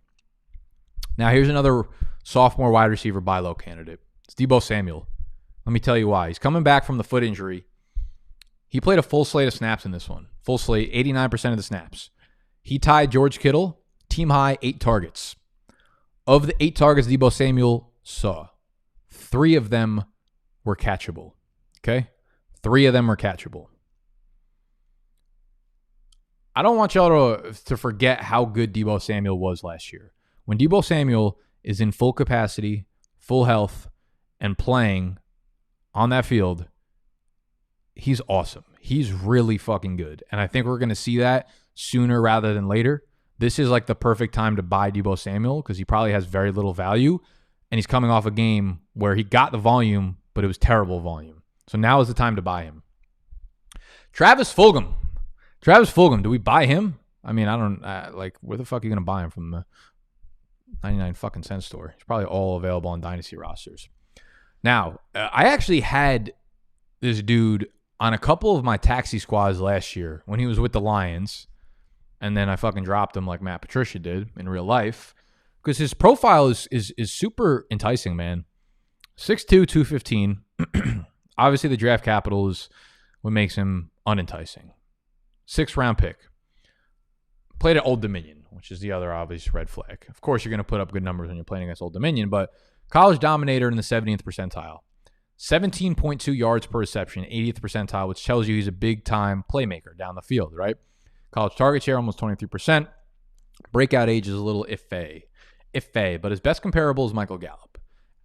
Now, here's another sophomore wide receiver buy low candidate. It's Debo Samuel. Let me tell you why. He's coming back from the foot injury. He played a full slate of snaps in this one. Full slate, 89% of the snaps. He tied George Kittle, team high, 8 targets. Of the 8 targets Debo Samuel saw, 3 of them were catchable. Okay? 3 of them were catchable. I don't want y'all to forget how good Debo Samuel was last year. When Debo Samuel is in full capacity, full health, and playing on that field, he's awesome. He's really fucking good. And I think we're going to see that sooner rather than later. This is the perfect time to buy Debo Samuel because he probably has very little value. And he's coming off a game where he got the volume, but it was terrible volume. So now is the time to buy him. Travis Fulgum. Do we buy him? I mean, I don't, where the fuck are you going to buy him from the 99 fucking cent store? He's probably all available on dynasty rosters. Now, I actually had this dude on a couple of my taxi squads last year when he was with the Lions, and then I fucking dropped him like Matt Patricia did in real life because his profile is super enticing, man. 6'2", 215. Obviously, the draft capital is what makes him unenticing. 6th-round pick. Played at Old Dominion, which is the other obvious red flag. Of course, you're going to put up good numbers when you're playing against Old Dominion, but college dominator in the 70th percentile. 17.2 yards per reception, 80th percentile, which tells you he's a big-time playmaker down the field, right? College target share, almost 23%. Breakout age is a little iffy, but his best comparable is Michael Gallup.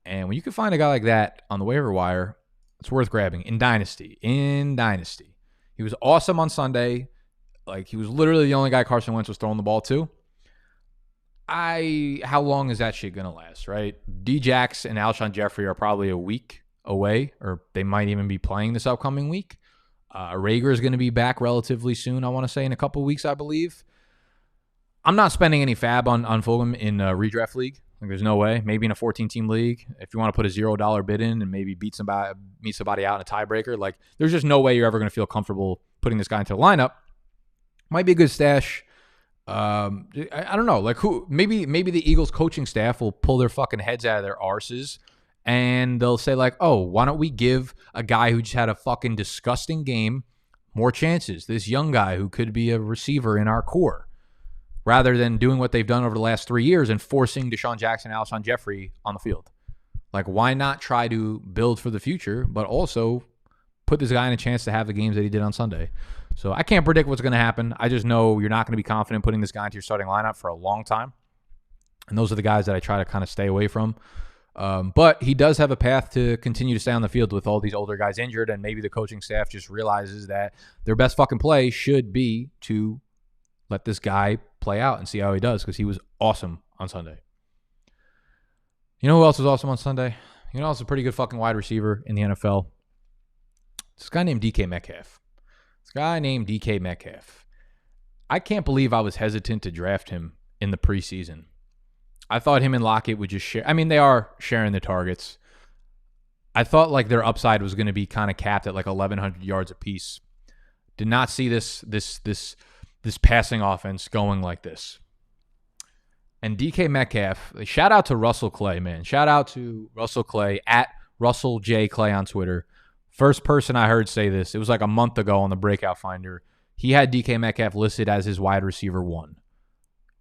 And when you can find a guy like that on the waiver wire, it's worth grabbing in Dynasty. He was awesome on Sunday. Like, he was literally the only guy Carson Wentz was throwing the ball to. How long is that shit going to last, right? D-Jax and Alshon Jeffrey are probably a week away, or they might even be playing this upcoming week. Rager is going to be back relatively soon, I want to say, in a couple weeks, I believe. I'm not spending any fab on Fulgum in a redraft league. Like, there's no way. Maybe in a 14-team league, if you want to put a $0 bid in and maybe meet somebody out in a tiebreaker, like, there's just no way you're ever going to feel comfortable putting this guy into the lineup. Might be a good stash. I don't know. Like, who? Maybe the Eagles coaching staff will pull their fucking heads out of their arses and they'll say, like, oh, why don't we give a guy who just had a fucking disgusting game more chances? This young guy who could be a receiver in our core, rather than doing what they've done over the last 3 years and forcing Deshaun Jackson and Alshon Jeffrey on the field. Like, why not try to build for the future, but also put this guy in a chance to have the games that he did on Sunday? So I can't predict what's going to happen. I just know you're not going to be confident putting this guy into your starting lineup for a long time. And those are the guys that I try to kind of stay away from. But he does have a path to continue to stay on the field with all these older guys injured, and maybe the coaching staff just realizes that their best fucking play should be to let this guy play out and see how he does, because he was awesome on Sunday. You know who else was awesome on Sunday? You know who else is a pretty good fucking wide receiver in the NFL? This guy named DK Metcalf. I can't believe I was hesitant to draft him in the preseason. I thought him and Lockett would just share. I mean, they are sharing the targets. I thought like their upside was going to be kind of capped at like 1,100 yards apiece. Did not see this passing offense going like this. And DK Metcalf, shout out to Russell Clay, man. Shout out to Russell Clay at Russell J. Clay on Twitter. First person I heard say this. It was like a month ago on the Breakout Finder. He had DK Metcalf listed as his wide receiver 1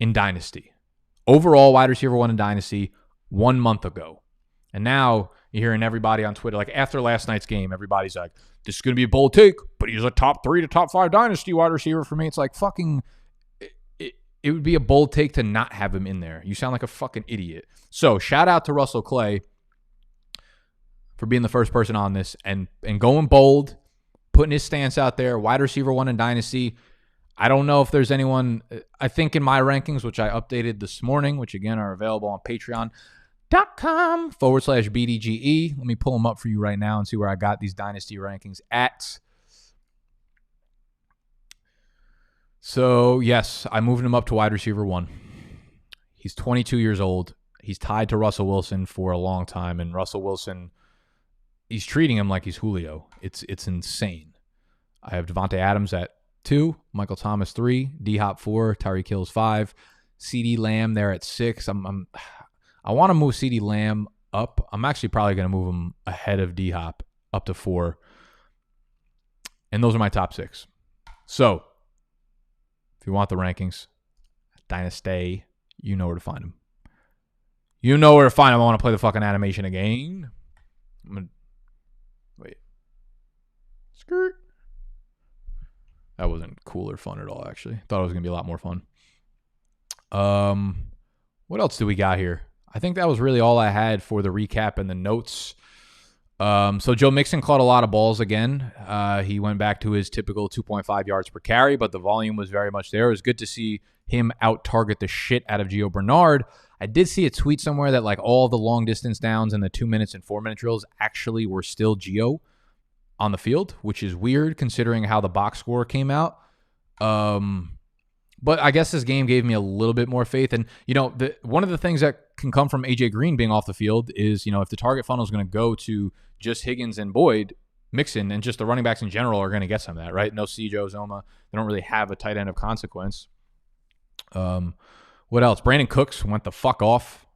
in Dynasty. Overall wide receiver 1 in Dynasty 1 month ago. And now you're hearing everybody on Twitter, like after last night's game, everybody's like, this is going to be a bold take, but he's a top 3 to top 5 Dynasty wide receiver for me. It's like fucking, it would be a bold take to not have him in there. You sound like a fucking idiot. So shout out to Russell Clay for being the first person on this and going bold, putting his stance out there. Wide receiver 1 in Dynasty. I don't know if there's anyone, I think in my rankings, which I updated this morning, which again are available on patreon.com/BDGE. Let me pull them up for you right now and see where I got these Dynasty rankings at. So, yes, I moved him up to wide receiver 1. He's 22 years old. He's tied to Russell Wilson for a long time, and Russell Wilson, he's treating him like he's Julio. It's insane. I have Devontae Adams at 2, Michael Thomas 3, D-Hop 4, Tyreek Hill's 5, CeeDee Lamb there at 6. I want to move CeeDee Lamb up. I'm actually probably going to move him ahead of D-Hop up to 4. And those are my top 6. So, if you want the rankings, Dynasty, you know where to find them. I want to play the fucking animation again. Wait. Skirt. That wasn't cool or fun at all, actually. Thought it was going to be a lot more fun. What else do we got here? I think that was really all I had for the recap and the notes. So Joe Mixon caught a lot of balls again. He went back to his typical 2.5 yards per carry, but the volume was very much there. It was good to see him out-target the shit out of Gio Bernard. I did see a tweet somewhere that like all the long-distance downs and the 2-minute and 4-minute drills actually were still Gio on the field, which is weird considering how the box score came out. But I guess this game gave me a little bit more faith. And, one of the things that can come from A.J. Green being off the field is, if the target funnel is going to go to just Higgins and Boyd, Mixon, and just the running backs in general are going to get some of that, right? No C.J. Uzomah. They don't really have a tight end of consequence. What else? Brandon Cooks went the fuck off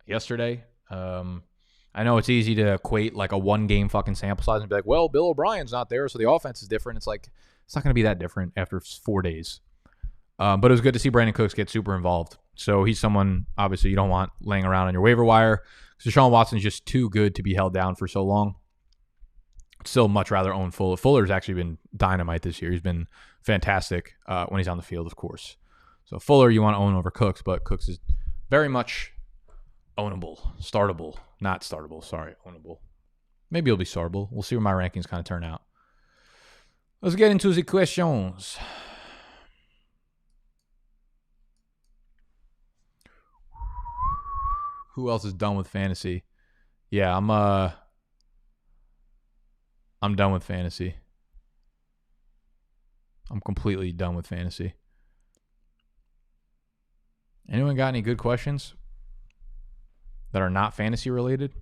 yesterday. I know it's easy to equate like a one-game fucking sample size and be like, well, Bill O'Brien's not there, so the offense is different. It's like, it's not going to be that different after 4 days. But it was good to see Brandon Cooks get super involved. So he's someone, obviously, you don't want laying around on your waiver wire. So Deshaun Watson's just too good to be held down for so long. Still much rather own Fuller. Fuller's actually been dynamite this year. He's been fantastic when he's on the field, of course. So Fuller you want to own over Cooks, but Cooks is very much ownable. Startable. Not startable, sorry. Ownable. Maybe it'll be startable. We'll see where my rankings kind of turn out. Let's get into the questions. Who else is done with fantasy? Yeah, I'm done with fantasy. I'm completely done with fantasy. Anyone got any good questions that are not fantasy related?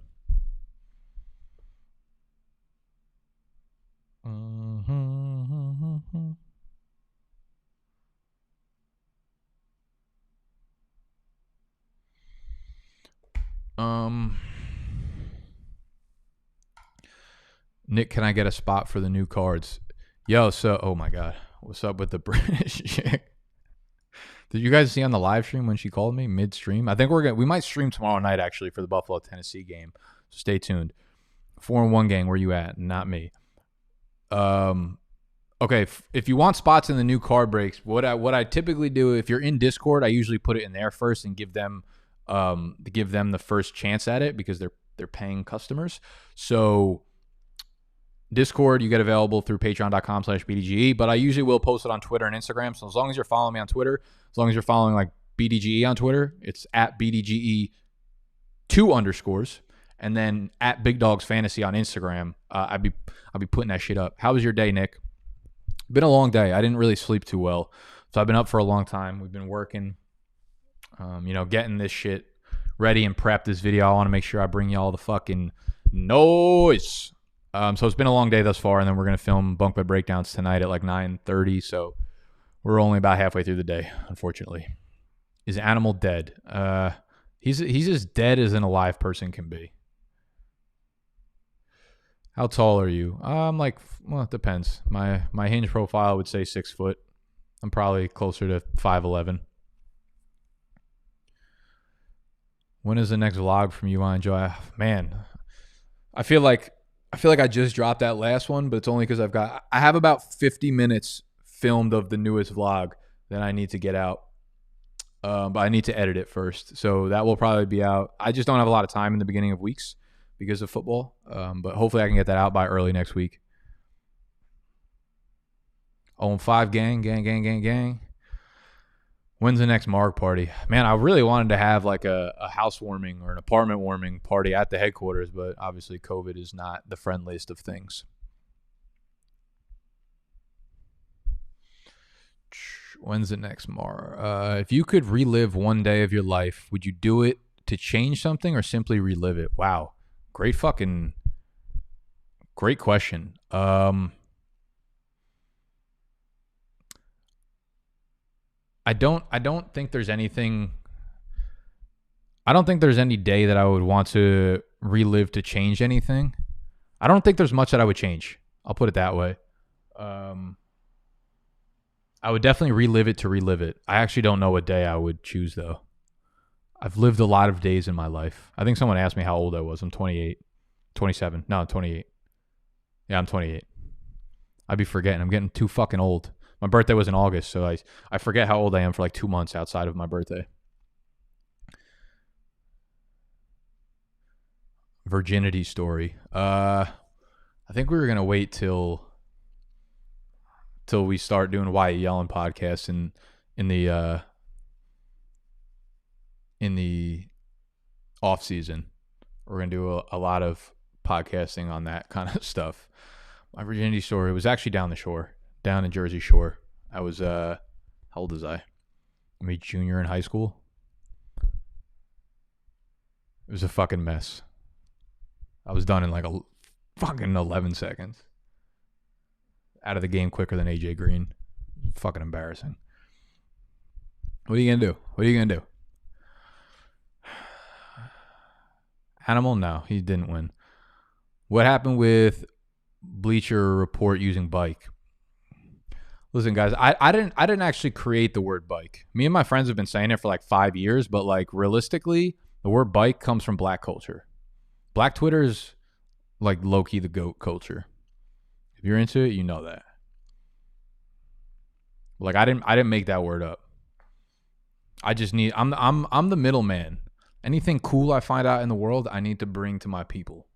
Nick, can I get a spot for the new cards? Yo, so, oh my God. What's up with the British chick? Did you guys see on the live stream when she called me midstream? I think we might stream tomorrow night actually for the Buffalo Tennessee game. So stay tuned. 4-1 gang, where you at? Not me. Okay, if you want spots in the new card breaks, what I typically do, if you're in Discord, I usually put it in there first and give them the first chance at it because they're paying customers. So Discord, you get available through patreon.com/BDGE, but I usually will post it on Twitter and Instagram. So as long as you're following me on Twitter, as long as you're following like BDGE on Twitter, it's at BDGE 2_, and then at Big Dogs Fantasy on Instagram. I'll be putting that shit up. How was your day, Nick? Been a long day. I didn't really sleep too well, so I've been up for a long time. We've been working, getting this shit ready and prep this video. I want to make sure I bring y'all the fucking noise. So it's been a long day thus far, and then we're going to film bunk bed breakdowns tonight at like 9:30, so we're only about halfway through the day, unfortunately. Is Animal dead? He's as dead as an alive person can be. How tall are you? It depends. My hinge profile would say 6 foot. I'm probably closer to 5'11". When is the next vlog from you on Enjoy? Man, I feel like I just dropped that last one, but it's only because I have about 50 minutes filmed of the newest vlog that I need to get out. But I need to edit it first. So that will probably be out. I just don't have a lot of time in the beginning of weeks because of football. But hopefully I can get that out by early next week. On 5 gang. When's the next Marg party? Man, I really wanted to have like a housewarming or an apartment warming party at the headquarters, but obviously COVID is not the friendliest of things. When's the next Marg? If you could relive one day of your life, would you do it to change something or simply relive it? Wow. Great question. I don't think there's anything. I don't think there's any day that I would want to relive to change anything. I don't think there's much that I would change. I'll put it that way. I would definitely relive it to relive it. I actually don't know what day I would choose though. I've lived a lot of days in my life. I think someone asked me how old I was. I'm 28, 27. No, I'm 28. Yeah, I'm 28. I'd be forgetting. I'm getting too fucking old. My birthday was in August, so I forget how old I am for like 2 months outside of my birthday. Virginity story. I think we were gonna wait till we start doing Wyatt Yellen podcasts in the off season. We're gonna do a lot of podcasting on that kind of stuff. My virginity story was actually down the shore. Down in Jersey Shore. I was, how old was I? me junior in high school. It was a fucking mess. I was done in like a fucking 11 seconds. Out of the game quicker than AJ Green. Fucking embarrassing. What are you gonna do? What are you gonna do? Animal? No, he didn't win. What happened with Bleacher Report using bike? Listen, guys, I didn't actually create the word bike. Me and my friends have been saying it for like 5 years, but like realistically, the word bike comes from black culture. Black Twitter is like low-key the GOAT culture. If you're into it, you know that. Like I didn't make that word up. I just need I'm the middleman. Anything cool I find out in the world, I need to bring to my people.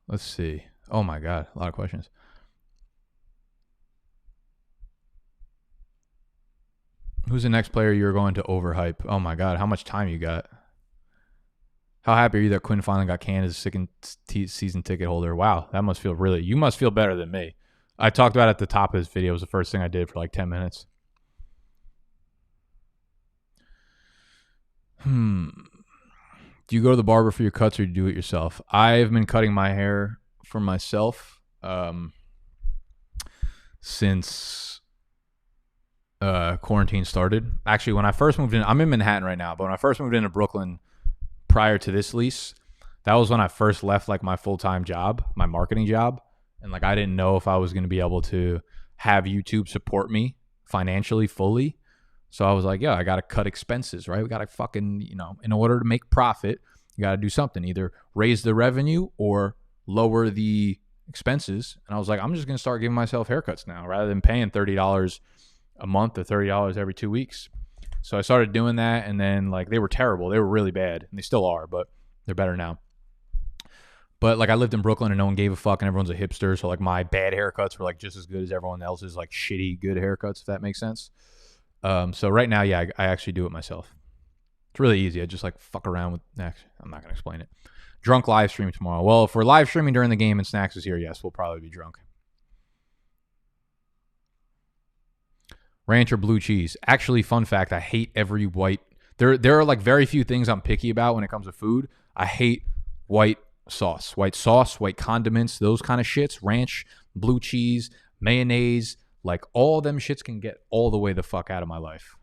Let's see. Oh my God, a lot of questions. Who's the next player you're going to overhype? Oh my God, how much time you got? How happy are you that Quinn finally got canned as a second season ticket holder? Wow, that must feel really... You must feel better than me. I talked about it at the top of this video. It was the first thing I did for like 10 minutes. Do you go to the barber for your cuts or do you do it yourself? I've been cutting my hair for myself since quarantine started. Actually, when I first moved in, I'm in Manhattan right now, but when I first moved into Brooklyn prior to this lease, that was when I first left like my full-time job, my marketing job. And like I didn't know if I was going to be able to have YouTube support me financially fully. So I was like, yeah, I got to cut expenses, right? We got to fucking, in order to make profit, you got to do something, either raise the revenue or lower the expenses. And I was like, I'm just going to start giving myself haircuts now rather than paying $30 a month or $30 every 2 weeks. So I started doing that, and then like they were terrible. They were really bad, and they still are, but they're better now. But like I lived in Brooklyn and no one gave a fuck and everyone's a hipster. So like my bad haircuts were like just as good as everyone else's like shitty good haircuts, if that makes sense. So right now, yeah, I actually do it myself. It's really easy. I just like fuck around with Snacks. I'm not going to explain it. Drunk live stream tomorrow. Well, if we're live streaming during the game and Snacks is here, yes, we'll probably be drunk. Ranch or blue cheese? Actually, fun fact, I hate every white. There are like very few things I'm picky about when it comes to food. I hate white sauce, white condiments, those kind of shits. Ranch, blue cheese, mayonnaise, like all them shits can get all the way the fuck out of my life.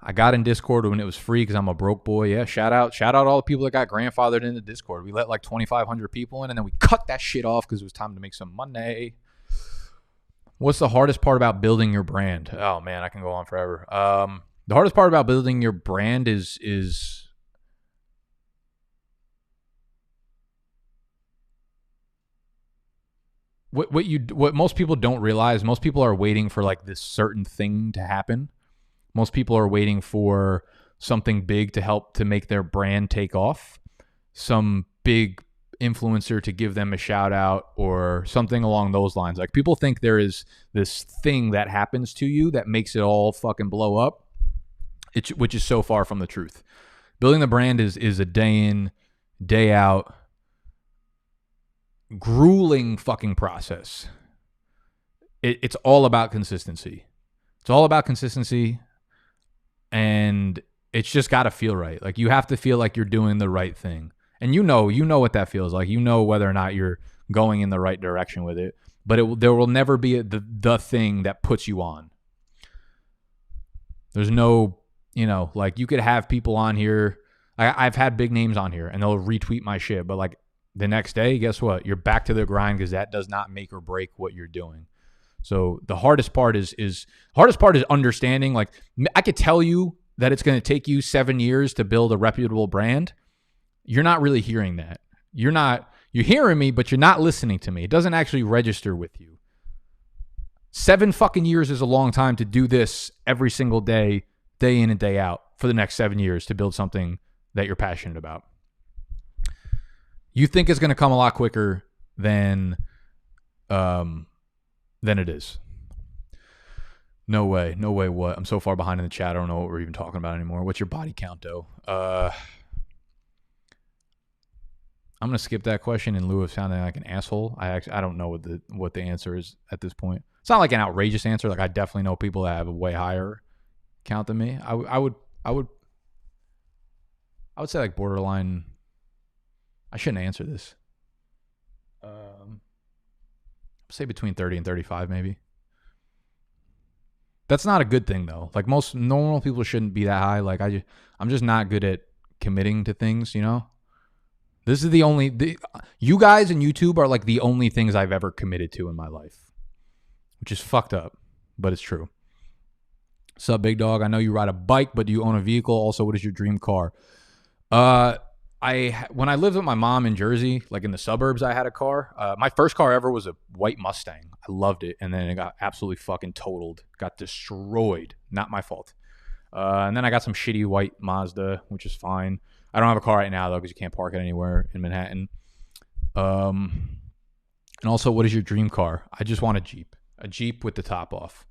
I got in Discord when it was free because I'm a broke boy. Yeah, shout out all the people that got grandfathered into Discord. We let like 2,500 people in, and then we cut that shit off because it was time to make some money. What's the hardest part about building your brand? Oh man, I can go on forever. The hardest part about building your brand is what most people don't realize. Most people are waiting for like this certain thing to happen. Most people are waiting for something big to help to make their brand take off. Some big influencer to give them a shout out or something along those lines. Like people think there is this thing that happens to you that makes it all fucking blow up, which is so far from the truth. Building the brand is a day in, day out, grueling fucking process. It's all about consistency. It's all about consistency. And it's just got to feel right. Like you have to feel like you're doing the right thing. And you know what that feels like. You know whether or not you're going in the right direction with it. But there will never be the thing that puts you on. There's no, like you could have people on here. I've had big names on here and they'll retweet my shit. But like the next day, guess what? You're back to the grind because that does not make or break what you're doing. So the hardest part is understanding. Like I could tell you that it's going to take you 7 years to build a reputable brand. You're not really hearing that. You're hearing me, but you're not listening to me. It doesn't actually register with you. 7 fucking years is a long time to do this every single day, day in and day out for the next 7 years to build something that you're passionate about. You think it's going to come a lot quicker than it is. No way. No way what? I'm so far behind in the chat. I don't know what we're even talking about anymore. What's your body count, though? I'm going to skip that question in lieu of sounding like an asshole. I don't know what the answer is at this point. It's not like an outrageous answer. Like, I definitely know people that have a way higher count than me. I would say like borderline. I shouldn't answer this. Say between 30 and 35 maybe. That's not a good thing though. Like most normal people shouldn't be that high. Like I'm just not good at committing to things, you know? This is you guys and YouTube are like the only things I've ever committed to in my life, which is fucked up, but it's true. Sup, big dog? I know you ride a bike, but do you own a vehicle? Also, what is your dream car? When I lived with my mom in Jersey, like in the suburbs, I had a car. My first car ever was a white Mustang. I loved it, and then it got absolutely fucking totaled, got destroyed. Not my fault. And then I got some shitty white Mazda, which is fine. I don't have a car right now though because you can't park it anywhere in Manhattan. And also, what is your dream car? I just want a Jeep with the top off.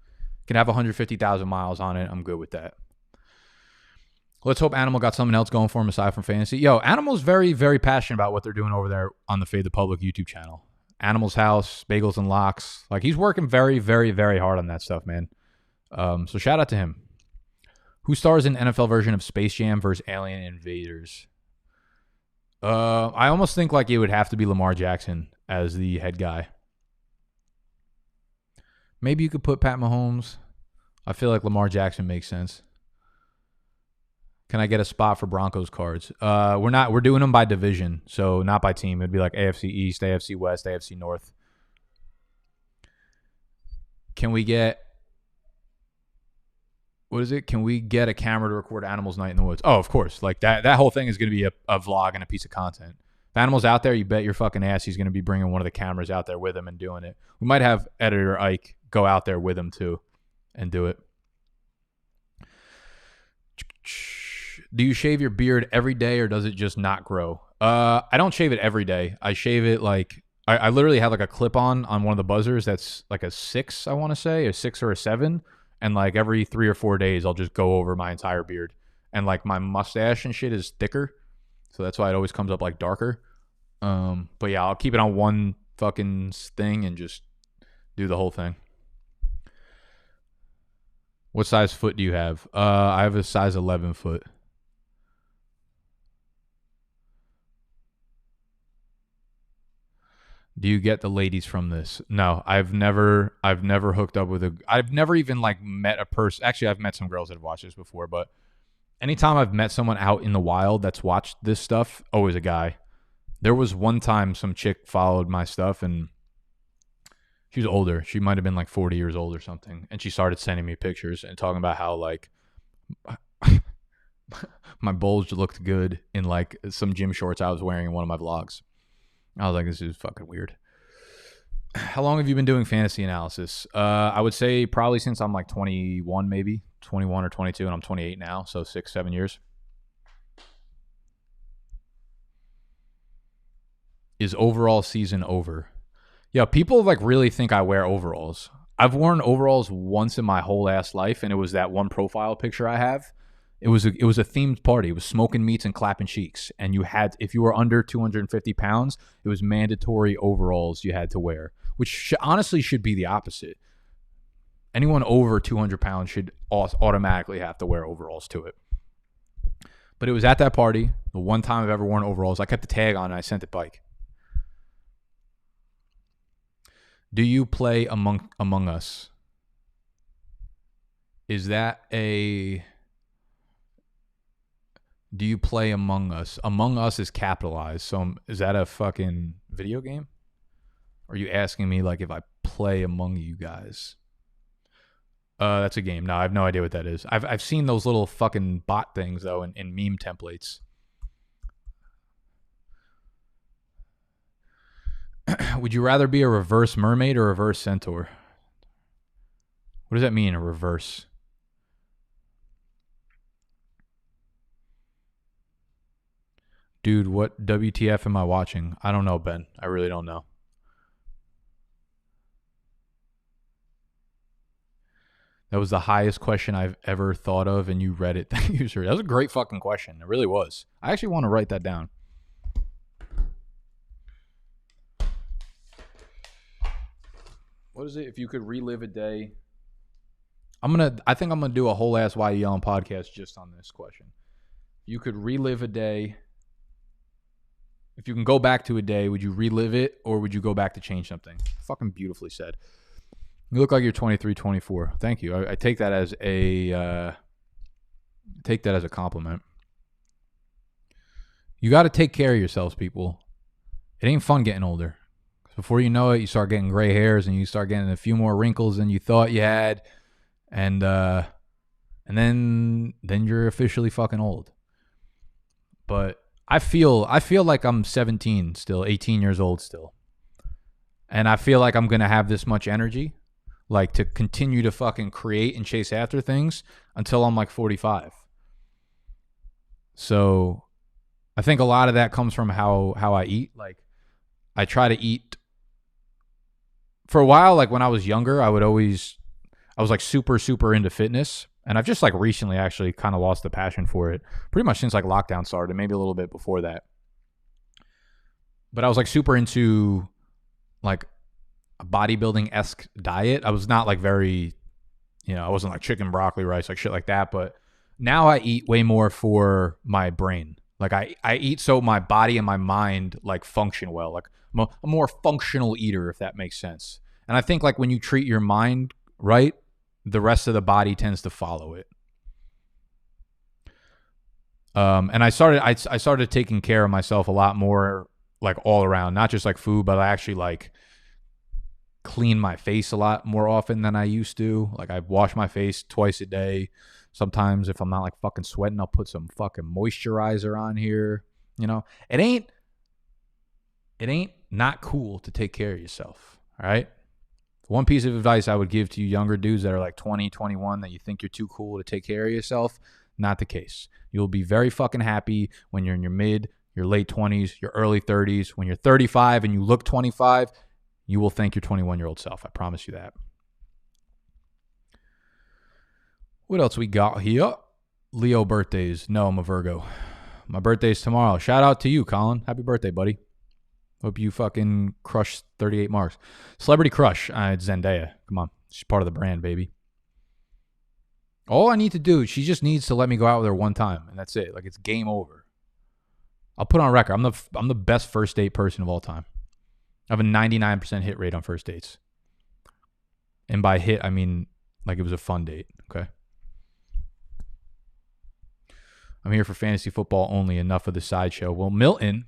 Can have 150,000 miles on it. I'm good with that. Let's hope Animal got something else going for him aside from fantasy. Yo, Animal's very, very passionate about what they're doing over there on the Fade the Public YouTube channel. Animal's House, Bagels and Locks. Like, he's working very, very, very hard on that stuff, man. So shout out to him. Who stars in NFL version of Space Jam versus Alien Invaders? I almost think like it would have to be Lamar Jackson as the head guy. Maybe you could put Pat Mahomes. I feel like Lamar Jackson makes sense. Can I get a spot for Broncos cards? We're doing them by division, so not by team. It'd be like AFC East, AFC West, AFC North. Can we get Can we get a camera to record Animals Night in the Woods? Oh, of course. Like that whole thing is going to be a vlog and a piece of content. If Animal's out there, you bet your fucking ass he's going to be bringing one of the cameras out there with him and doing it. We might have editor Ike go out there with him too and do it. Do you shave your beard every day or does it just not grow? I don't shave it every day. I shave it like I literally have like a clip on one of the buzzers that's like a 6, I want to say, a 6 or a 7. And like every 3 or 4 days, I'll just go over my entire beard. And like my mustache and shit is thicker. So that's why it always comes up like darker. But yeah, I'll keep it on one fucking thing and just do the whole thing. What size foot do you have? I have a size 11 foot. Do you get the ladies from this? No, I've never hooked up with I've never even like met a person. Actually, I've met some girls that have watched this before, but anytime I've met someone out in the wild that's watched this stuff, always a guy. There was one time some chick followed my stuff and she was older. She might have been like 40 years old or something. And she started sending me pictures and talking about how like my bulge looked good in like some gym shorts I was wearing in one of my vlogs. I was like, this is fucking weird. How long have you been doing fantasy analysis? I would say probably since I'm like 21, maybe 21 or 22, and I'm 28 now. So 6-7 years. Is overall season over? Yeah, people like really think I wear overalls. I've worn overalls once in my whole ass life, and it was that one profile picture I have. It was a themed party. It was smoking meats and clapping cheeks. And you had, if you were under 250 pounds, it was mandatory overalls you had to wear, which honestly should be the opposite. Anyone over 200 pounds should automatically have to wear overalls to it. But it was at that party, the one time I've ever worn overalls. I kept the tag on and I sent it bike. Do you play Among Us? Is that a... Do you play Among Us? Among Us is capitalized. So is that a fucking video game? Or are you asking me like if I play among you guys? That's a game. No, I have no idea what that is. I've seen those little fucking bot things though in meme templates. Would you rather be a reverse mermaid or a reverse centaur? What does that mean, a reverse? Dude, what WTF am I watching? I don't know, Ben. I really don't know. That was the highest question I've ever thought of, and you read it. Thank you, sir. That was a great fucking question. It really was. I actually want to write that down. What is it? If you could relive a day. I think I'm gonna do a whole ass Why You Yelling podcast just on this question. You could relive a day. If you can go back to a day, would you relive it or would you go back to change something? Fucking beautifully said. You look like you're 23, 24. Thank you. I take that as a compliment. You got to take care of yourselves, people. It ain't fun getting older. Before you know it, you start getting gray hairs and you start getting a few more wrinkles than you thought you had, and then you're officially fucking old. But I feel like I'm 17 still, 18 years old still, and I feel like I'm gonna have this much energy, like to continue to fucking create and chase after things until I'm like 45. So I think a lot of that comes from how I eat. Like I try to eat. For a while, like when I was younger, I was like super, super into fitness. And I've just like recently actually kind of lost the passion for it. Pretty much since like lockdown started, maybe a little bit before that. But I was like super into like a bodybuilding-esque diet. I was not like very, I wasn't like chicken, broccoli, rice, like shit like that. But now I eat way more for my brain. Like I eat so my body and my mind like function well. Like I'm a more functional eater, if that makes sense. And I think like when you treat your mind right, the rest of the body tends to follow it. And I started taking care of myself a lot more, like all around, not just like food, but I actually like clean my face a lot more often than I used to. Like I wash my face twice a day. Sometimes if I'm not like fucking sweating, I'll put some fucking moisturizer on here. It ain't not cool to take care of yourself. All right. One piece of advice I would give to you younger dudes that are like 20, 21 that you think you're too cool to take care of yourself, not the case. You'll be very fucking happy when you're in your late 20s, your early 30s. When you're 35 and you look 25, you will thank your 21-year-old self. I promise you that. What else we got here? Leo birthdays. No, I'm a Virgo. My birthday's tomorrow. Shout out to you, Colin. Happy birthday, buddy. Hope you fucking crush 38 marks. Celebrity crush. It's Zendaya. Come on. She's part of the brand, baby. All I need to do, she just needs to let me go out with her one time, and that's it. Like, it's game over. I'll put on record. I'm the best first date person of all time. I have a 99% hit rate on first dates. And by hit, I mean, like, it was a fun date, okay? I'm here for fantasy football only. Enough of the sideshow. Well, Milton,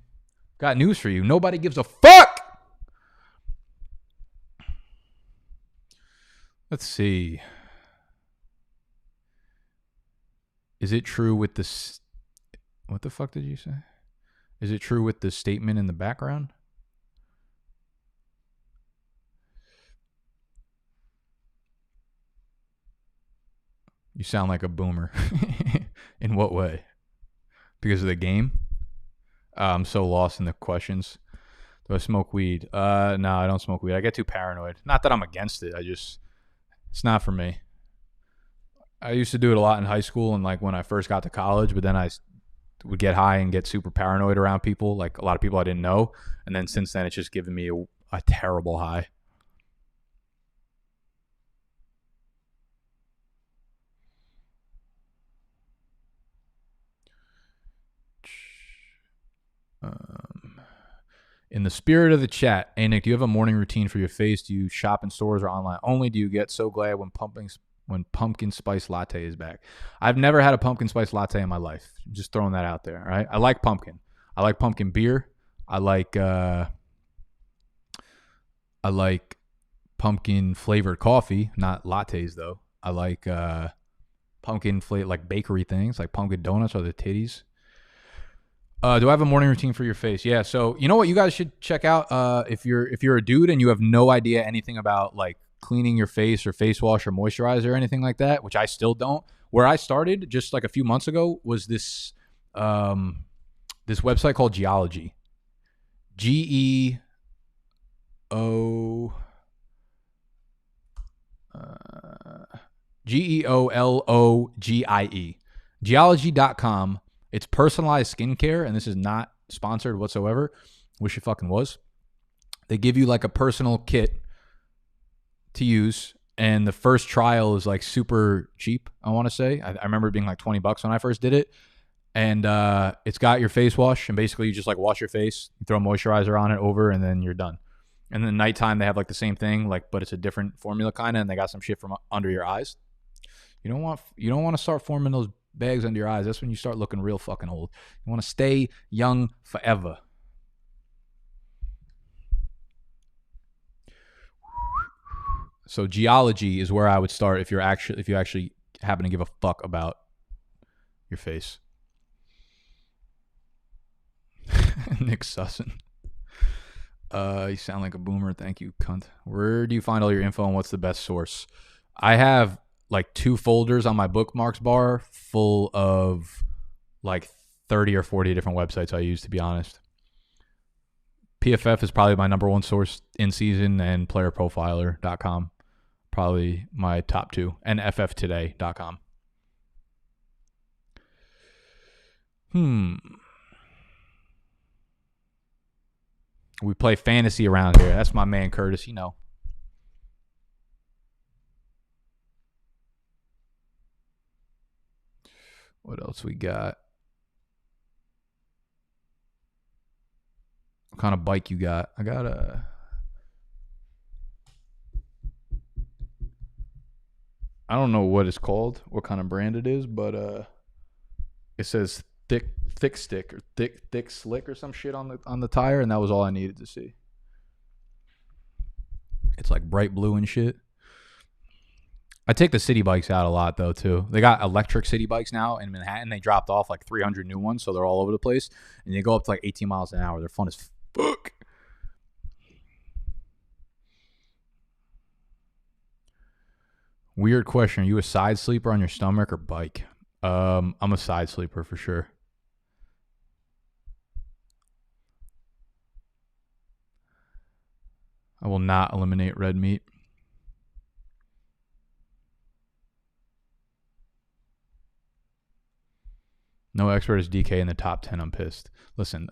got news for you. Nobody gives a fuck. Let's see. Is it true with the... What the fuck did you say? Is it true with the statement in the background? You sound like a boomer. In what way? Because of the game? I'm so lost in the questions. Do I smoke weed? No, I don't smoke weed. I get too paranoid. Not that I'm against it. It's not for me. I used to do it a lot in high school and like when I first got to college, but then I would get high and get super paranoid around people, like a lot of people I didn't know. And then since then, it's just given me a terrible high. In the spirit of the chat, hey Nick, do you have a morning routine for your face? Do you shop in stores or online only? Do you get so glad when pumpkin spice latte is back? I've never had a pumpkin spice latte in my life. Just throwing that out there. All right. I like pumpkin. I like pumpkin beer. I like pumpkin flavored coffee, not lattes though. I like pumpkin flavor, like bakery things, like pumpkin donuts or the titties. Do I have a morning routine for your face? Yeah. So you know what you guys should check out if you're a dude and you have no idea anything about like cleaning your face or face wash or moisturizer or anything like that, which I still don't. Where I started just like a few months ago was this website called Geology. Geologie. Geologie.com. It's personalized skincare, and this is not sponsored whatsoever. Wish it fucking was. They give you like a personal kit to use, and the first trial is like super cheap, I want to say. I remember it being like $20 when I first did it. And it's got your face wash, and basically you just like wash your face, you throw moisturizer on it over, and then you're done. And then nighttime they have like the same thing, like, but it's a different formula kind of, and they got some shit from under your eyes. You don't want to start forming those bags under your eyes. That's when you start looking real fucking old. You want to stay young forever. So Geologie is where I would start if you actually happen to give a fuck about your face. Nick Sussin. You sound like a boomer. Thank you, cunt. Where do you find all your info, and what's the best source? I have like 2 folders on my bookmarks bar full of like 30 or 40 different websites I use, to be honest. PFF is probably my number one source in season, and playerprofiler.com. Probably my top 2, and fftoday.com. We play fantasy around here. That's my man Curtis, you know. What else we got? What kind of bike you got? I got a... I don't know what it's called, what kind of brand it is, but it says thick stick or thick slick or some shit on the tire, and that was all I needed to see. It's like bright blue and shit. I take the city bikes out a lot though too. They got electric city bikes now in Manhattan. They dropped off like 300 new ones, so they're all over the place, and they go up to like 18 miles an hour. They're fun as fuck. Weird question. Are you a side sleeper on your stomach or bike? I'm a side sleeper for sure. I will not eliminate red meat. No expert is DK in the top 10. I'm pissed. Listen,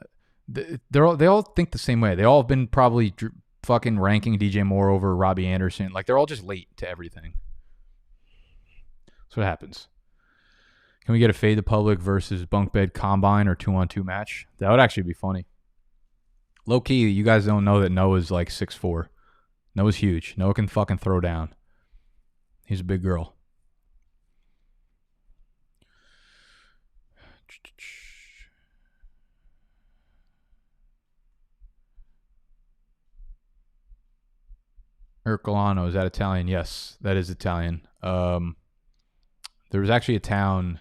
they all think the same way. They all have been probably fucking ranking DJ Moore over Robbie Anderson. Like, they're all just late to everything. That's what happens. Can we get a fade the public versus bunk bed combine or 2-on-2 match? That would actually be funny. Low key, you guys don't know that Noah's like 6'4". Noah's huge. Noah can fucking throw down. He's a big girl. Ercolano, is that Italian? Yes, that is Italian. There was actually a town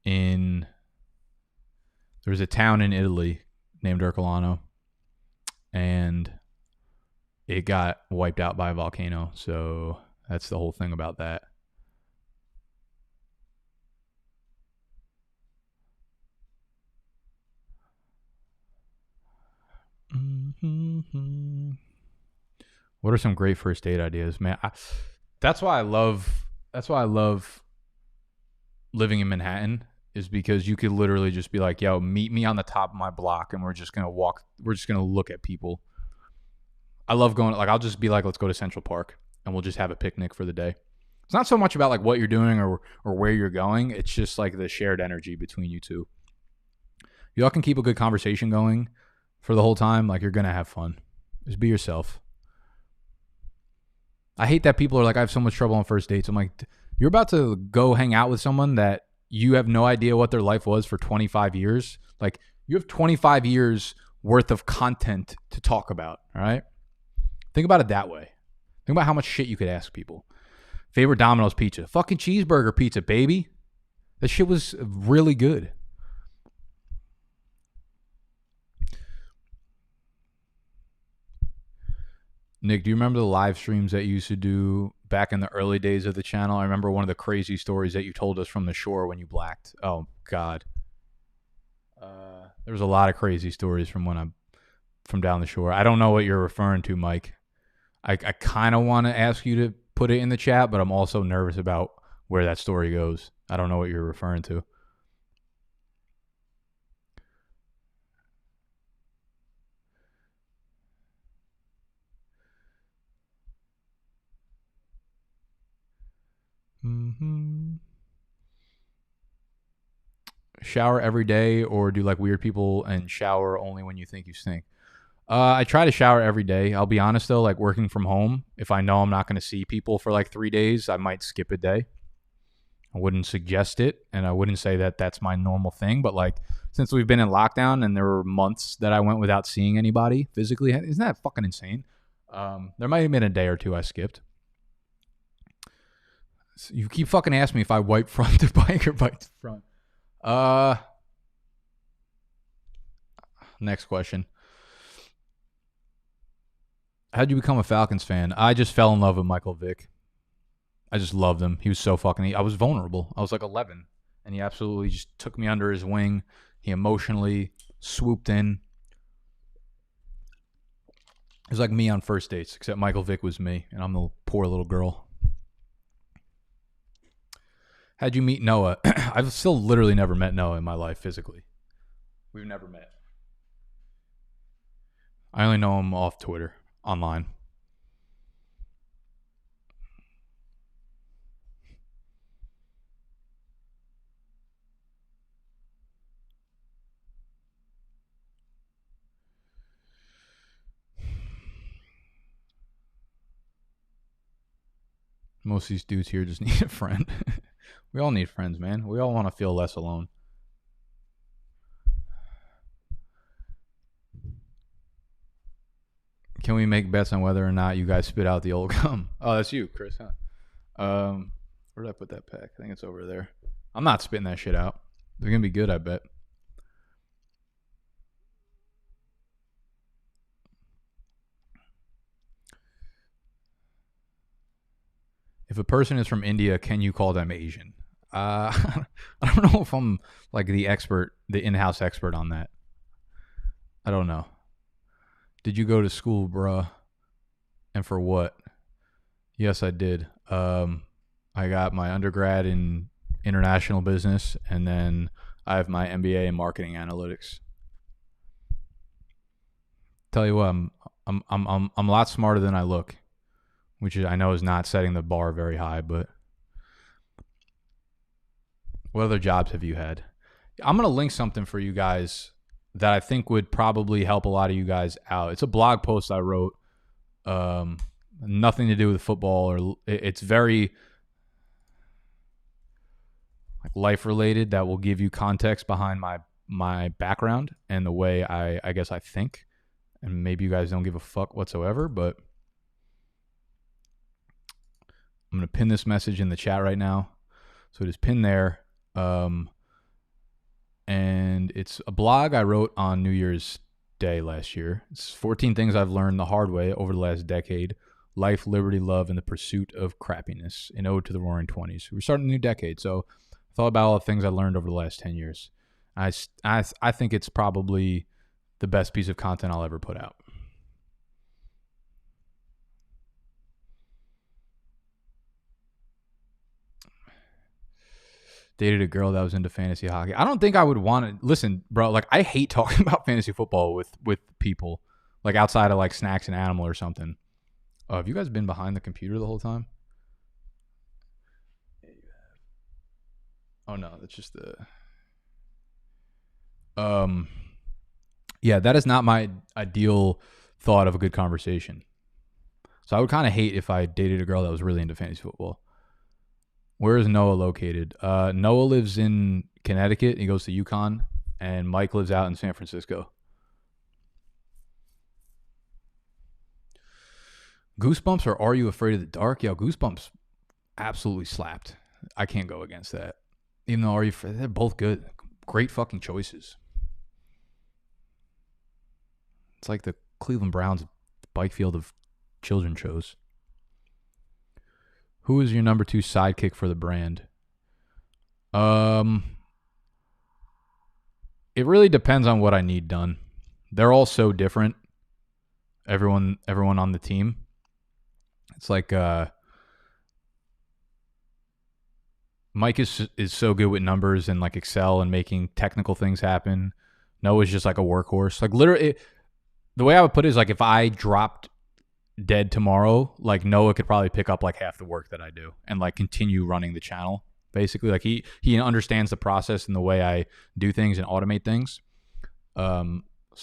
in Italy named Ercolano, and it got wiped out by a volcano. So that's the whole thing about that. What are some great first date ideas, man? That's why I love living in Manhattan, is because you could literally just be like, yo, meet me on the top of my block, and we're just gonna look at people. I love going, like, I'll just be like, let's go to Central Park and we'll just have a picnic for the day. It's not so much about like what you're doing or where you're going. It's just like the shared energy between you two. Y'all can keep a good conversation going for the whole time. Like, you're gonna have fun. Just be yourself. I hate that people are like, I have so much trouble on first dates. I'm like, you're about to go hang out with someone that you have no idea what their life was for 25 years. Like, you have 25 years worth of content to talk about, all right? Think about it that way. Think about how much shit you could ask people. Favorite Domino's pizza? Fucking cheeseburger pizza, baby. That shit was really good. Nick, do you remember the live streams that you used to do back in the early days of the channel? I remember one of the crazy stories that you told us from the shore when you blacked. Oh, God. There was a lot of crazy stories from down the shore. I don't know what you're referring to, Mike. I kind of want to ask you to put it in the chat, but I'm also nervous about where that story goes. I don't know what you're referring to. Shower every day, or do like weird people and shower only when you think you stink? I try to shower every day. I'll be honest though, like working from home, if I know I'm not going to see people for like 3 days, I might skip a day. I wouldn't suggest it, and I wouldn't say that that's my normal thing, but like since we've been in lockdown and there were months that I went without seeing anybody physically, isn't that fucking insane? There might have been a day or two I skipped. So you keep fucking asking me if I wipe front to bike or bike to front. Next question. How'd you become a Falcons fan? I just fell in love with Michael Vick. I just loved him. He was so fucking... I was vulnerable. I was like 11, and he absolutely just took me under his wing. He emotionally swooped in. It was like me on first dates, except Michael Vick was me, and I'm the poor little girl. How'd you meet Noah? I've still literally never met Noah in my life physically. We've never met. I only know him off Twitter, online. Most of these dudes here just need a friend. We all need friends, man. We all want to feel less alone. Can we make bets on whether or not you guys spit out the old gum? Oh, that's you, Chris, huh? Where did I put that pack? I think it's over there. I'm not spitting that shit out. They're going to be good, I bet. If a person is from India, can you call them Asian? I don't know if I'm like the expert, the in-house expert on that. I don't know. Did you go to school, bruh? And for what? Yes, I did. I got my undergrad in international business, and then I have my MBA in marketing analytics. Tell you what, I'm a lot smarter than I look, which I know is not setting the bar very high, but what other jobs have you had? I'm going to link something for you guys that I think would probably help a lot of you guys out. It's a blog post I wrote, nothing to do with football, or it's very like life related, that will give you context behind my background and the way I guess I think. And maybe you guys don't give a fuck whatsoever, but I'm going to pin this message in the chat right now. So it is pinned there. And it's a blog I wrote on New Year's Day last year. It's 14 things I've learned the hard way over the last decade. Life, liberty, love, and the pursuit of crappiness. An ode to the roaring 20s. We're starting a new decade, so I thought about all the things I learned over the last 10 years. I think it's probably the best piece of content I'll ever put out. Dated a girl that was into fantasy hockey. I don't think I would want to listen, bro. Like, I hate talking about fantasy football with people, like outside of like Snacks and Animal or something. Have you guys been behind the computer the whole time? Yeah, you have. Oh no, that's just the. Yeah, that is not my ideal thought of a good conversation. So I would kind of hate if I dated a girl that was really into fantasy football. Where is Noah located? Noah lives in Connecticut. He goes to UConn. And Mike lives out in San Francisco. Goosebumps or Are You Afraid of the Dark? Yo, Goosebumps absolutely slapped. I can't go against that. Even though they're both good. Great fucking choices. It's like the Cleveland Browns bike field of children shows. Who is your number 2 sidekick for the brand? It really depends on what I need done. They're all so different. Everyone on the team. It's like Mike is so good with numbers and like Excel and making technical things happen. Noah's just like a workhorse. Like literally, the way I would put it is like if I dropped dead tomorrow, like Noah could probably pick up like half the work that I do and like continue running the channel. Basically, like he understands the process and the way I do things and automate things. So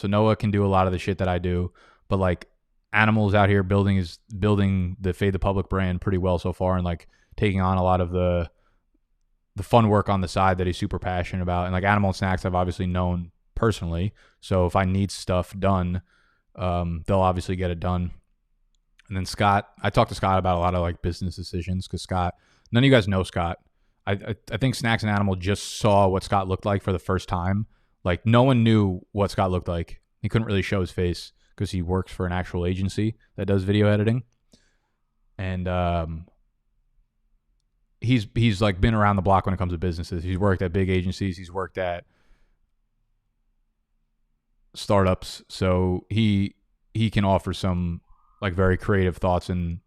Noah can do a lot of the shit that I do, but like Animal's out here building the Fade the Public brand pretty well so far, and like taking on a lot of the fun work on the side that he's super passionate about. And like Animal and Snacks, I've obviously known personally, so if I need stuff done, they'll obviously get it done. And then Scott, I talked to Scott about a lot of like business decisions because Scott, none of you guys know Scott. I think Snacks and Animal just saw what Scott looked like for the first time. Like no one knew what Scott looked like. He couldn't really show his face because he works for an actual agency that does video editing. And he's like been around the block when it comes to businesses. He's worked at big agencies. He's worked at startups. So he can offer some like very creative thoughts and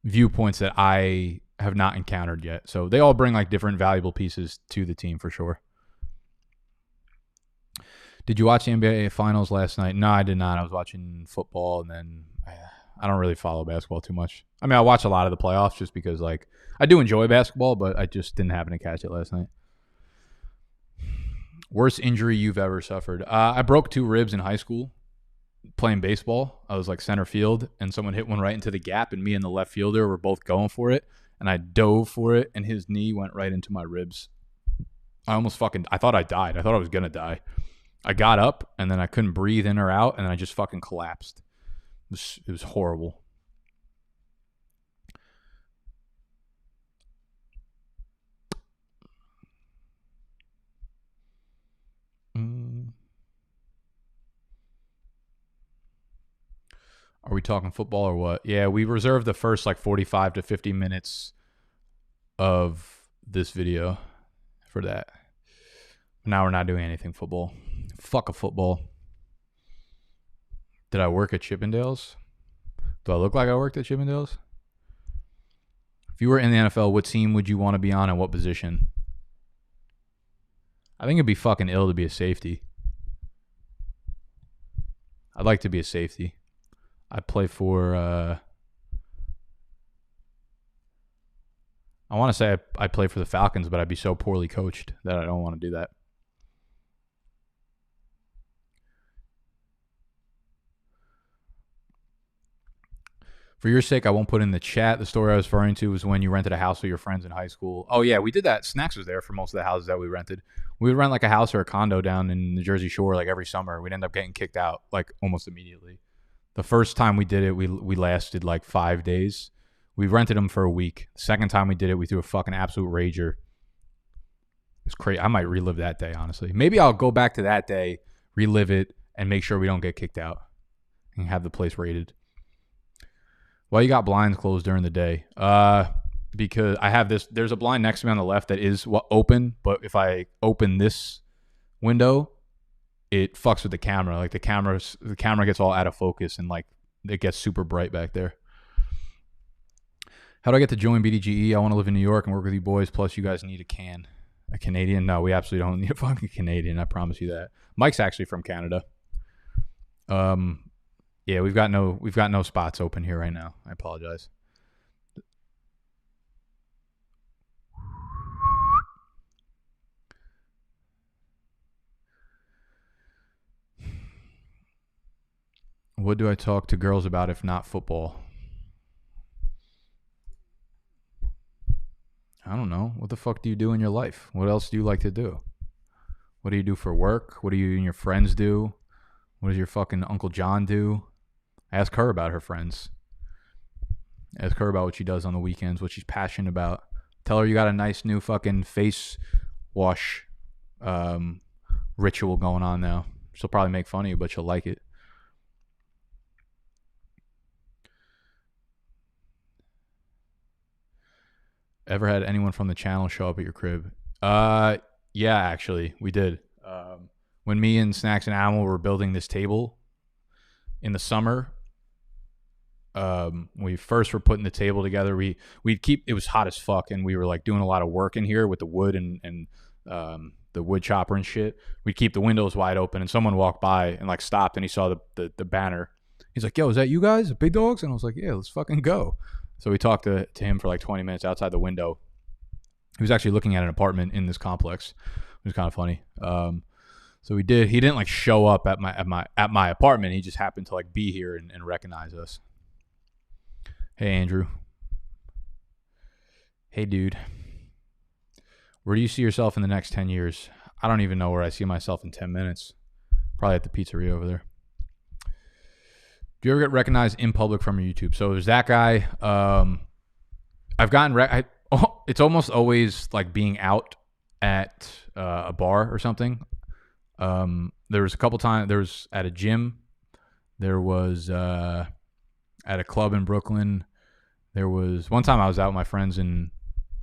viewpoints that I have not encountered yet. So they all bring like different valuable pieces to the team for sure. Did you watch the NBA Finals last night? No, I did not. I was watching football, and then I don't really follow basketball too much. I mean, I watch a lot of the playoffs just because like I do enjoy basketball, but I just didn't happen to catch it last night. Worst injury you've ever suffered? I broke 2 ribs in high school playing baseball. I was like center field, and someone hit one right into the gap, and me and the left fielder were both going for it, and I dove for it, and his knee went right into my ribs. I thought I died. I thought I was gonna die. I got up, and then I couldn't breathe in or out, and then I just fucking collapsed. It was horrible. Are we talking football or what? Yeah, we reserved the first like 45 to 50 minutes of this video for that. Now we're not doing anything football. Fuck a football. Did I work at Chippendales? Do I look like I worked at Chippendales? If you were in the NFL, what team would you want to be on and what position? I think it'd be fucking ill to be a safety. I'd like to be a safety. I play for, I want to say I play for the Falcons, but I'd be so poorly coached that I don't want to do that. For your sake, I won't put in the chat. The story I was referring to was when you rented a house with your friends in high school. Oh, yeah, we did that. Snacks was there for most of the houses that we rented. We would rent like a house or a condo down in the Jersey Shore like every summer. We'd end up getting kicked out like almost immediately. The first time we did it, we lasted like 5 days. We rented them for a week. The second time we did it, we threw a fucking absolute rager. It's crazy. I might relive that day, honestly. Maybe I'll go back to that day, relive it, and make sure we don't get kicked out and have the place raided. Well, you got blinds closed during the day. Because I have this. There's a blind next to me on the left that is open, but if I open this window, it fucks with the camera. Like the camera gets all out of focus and like it gets super bright back there. How do I get to join BDGE? I want to live in New York and work with you boys. Plus, you guys need a Canadian. No, we absolutely don't need a fucking Canadian. I promise you that. Mike's actually from Canada. Yeah, we've got no spots open here right now. I apologize. What do I talk to girls about if not football? I don't know. What the fuck do you do in your life? What else do you like to do? What do you do for work? What do you and your friends do? What does your fucking Uncle John do? Ask her about her friends. Ask her about what she does on the weekends, what she's passionate about. Tell her you got a nice new fucking face wash ritual going on now. She'll probably make fun of you, but she'll like it. Ever had anyone from the channel show up at your crib? Yeah, actually, we did. When me and Snacks and Animal were building this table in the summer, we first were putting the table together, we'd keep, it was hot as fuck, and we were like doing a lot of work in here with the wood and the wood chopper and shit. We'd keep the windows wide open, and someone walked by and like stopped, and he saw the banner. He's like, "Yo, is that you guys, the Big Dogs?" And I was like, "Yeah, let's fucking go." So we talked to him for like 20 minutes outside the window. He was actually looking at an apartment in this complex. It was kind of funny. So he didn't like show up at my apartment. He just happened to like be here and recognize us. Hey, Andrew. Hey, dude. Where do you see yourself in the next 10 years? I don't even know where I see myself in 10 minutes. Probably at the pizzeria over there. Do you ever get recognized in public from your YouTube? So there's that guy. I've gotten it's almost always like being out at a bar or something. There was a couple times. There was at a gym. There was at a club in Brooklyn. There was one time I was out with my friends in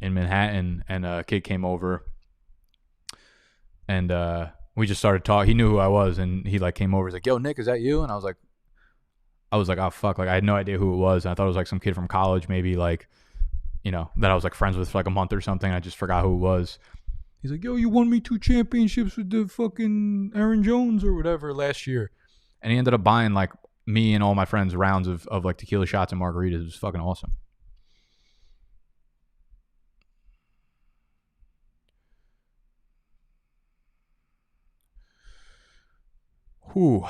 Manhattan, and a kid came over, and we just started talking. He knew who I was, and he like came over. He's like, "Yo, Nick, is that you?" And I was like, "Oh fuck!" Like I had no idea who it was. And I thought it was like some kid from college, maybe like, you know, that I was like friends with for like a month or something. I just forgot who it was. He's like, "Yo, you won me 2 championships with the fucking Aaron Jones or whatever last year," and he ended up buying like me and all my friends rounds of like tequila shots and margaritas. It was fucking awesome. Whew.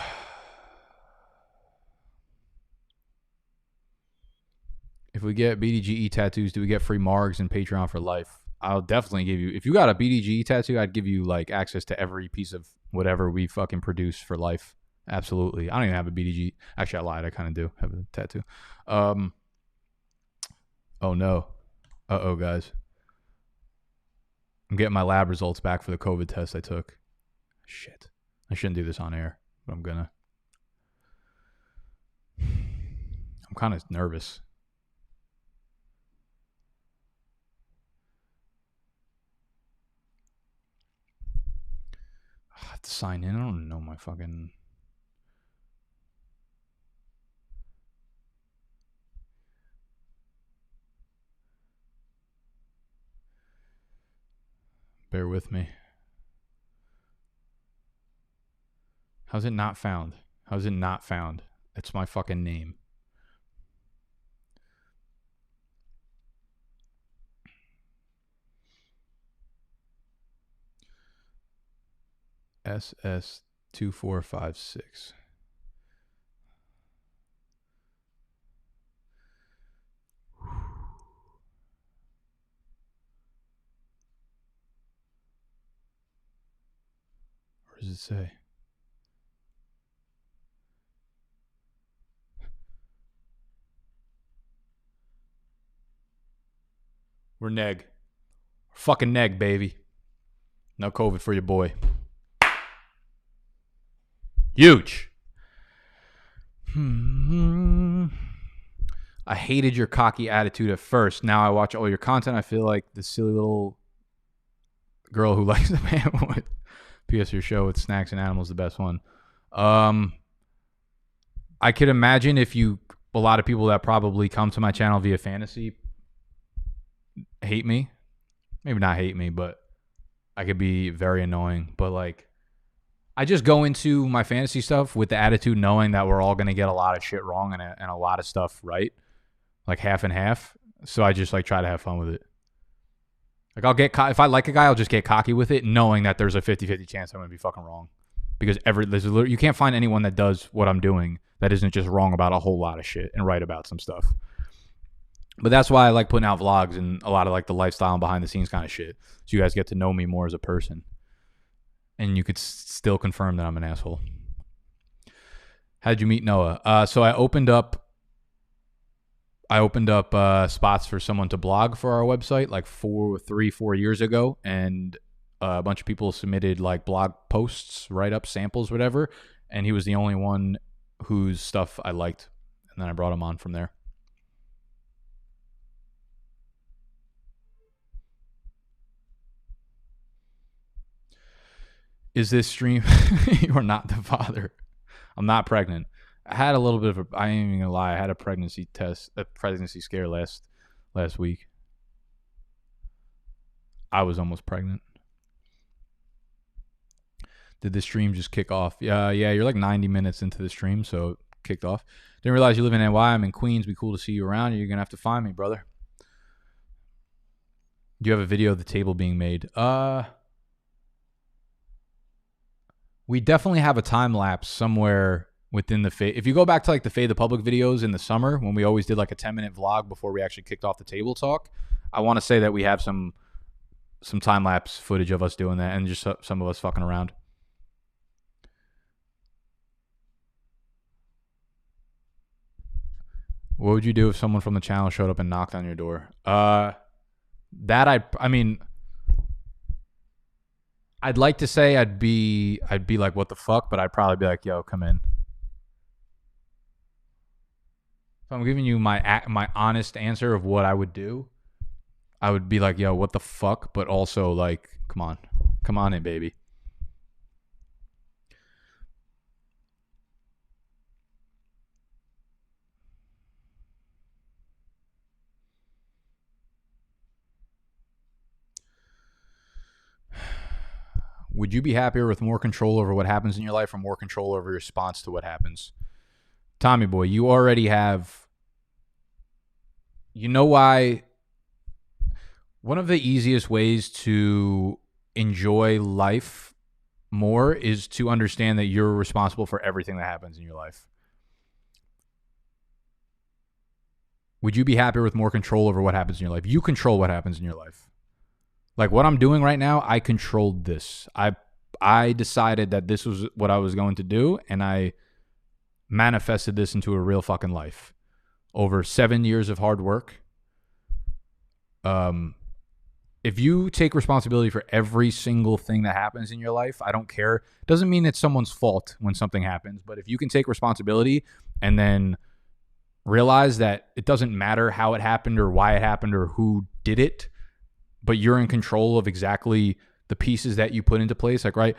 If we get BDGE tattoos, do we get free margs and Patreon for life? I'll definitely give you, if you got a BDGE tattoo, I'd give you like access to every piece of whatever we fucking produce for life. Absolutely. I don't even have a BDGE. Actually, I lied. I kind of do have a tattoo. Oh no. Uh-oh, guys. I'm getting my lab results back for the COVID test I took. Shit. I shouldn't do this on air, but I'm gonna. I'm kind of nervous. I have to sign in. I don't know my fucking. Bear with me. How's it not found? How's it not found? It's my fucking name. SS2456. Where does it say? We're neg. Fucking neg, baby. No COVID for your boy. Huge. I hated your cocky attitude at first. Now I watch all your content. I feel like the silly little girl who likes the man with PS your show with snacks and animals, the best one. I could imagine if a lot of people that probably come to my channel via fantasy hate me. Maybe not hate me, but I could be very annoying. But like, I just go into my fantasy stuff with the attitude knowing that we're all going to get a lot of shit wrong and a lot of stuff right. Like half and half. So I just like try to have fun with it. Like I'll get, if I like a guy, I'll just get cocky with it, knowing that there's a 50-50 chance I'm going to be fucking wrong. Because you can't find anyone that does what I'm doing that isn't just wrong about a whole lot of shit and right about some stuff. But that's why I like putting out vlogs and a lot of like the lifestyle and behind the scenes kind of shit. So you guys get to know me more as a person. And you could still confirm that I'm an asshole. How'd you meet Noah? So I opened up spots for someone to blog for our website like 4 years ago, and a bunch of people submitted like blog posts, write-up samples, whatever, and he was the only one whose stuff I liked, and then I brought him on from there. Is this stream? You are not the father. I'm not pregnant. I had a little bit of a, I ain't even gonna lie, I had a pregnancy scare last week. I was almost pregnant. Did the stream just kick off? Yeah, you're like 90 minutes into the stream, so it kicked off. Didn't realize you live in NY. I'm in Queens. Be cool to see you around. You're gonna have to find me, brother. Do you have a video of the table being made? We definitely have a time lapse somewhere within the Fade. If you go back to like the Fade the Public videos in the summer when we always did like a 10-minute vlog before we actually kicked off the table talk, I want to say that we have some time lapse footage of us doing that and just some of us fucking around. What would you do if someone from the channel showed up and knocked on your door? I mean, I'd like to say I'd be like, what the fuck, but I'd probably be like, yo, come in. If I'm giving you my honest answer of what I would do, I would be like, yo, what the fuck, but also like, come on in, baby. Would you be happier with more control over what happens in your life or more control over your response to what happens? Tommy boy, you already have. You know why? One of the easiest ways to enjoy life more is to understand that you're responsible for everything that happens in your life. Would you be happier with more control over what happens in your life? You control what happens in your life. Like what I'm doing right now, I controlled this. I decided that this was what I was going to do, and I manifested this into a real fucking life. Over 7 years of hard work. If you take responsibility for every single thing that happens in your life, I don't care. It doesn't mean it's someone's fault when something happens, but if you can take responsibility and then realize that it doesn't matter how it happened or why it happened or who did it, but you're in control of exactly the pieces that you put into place. Like, right,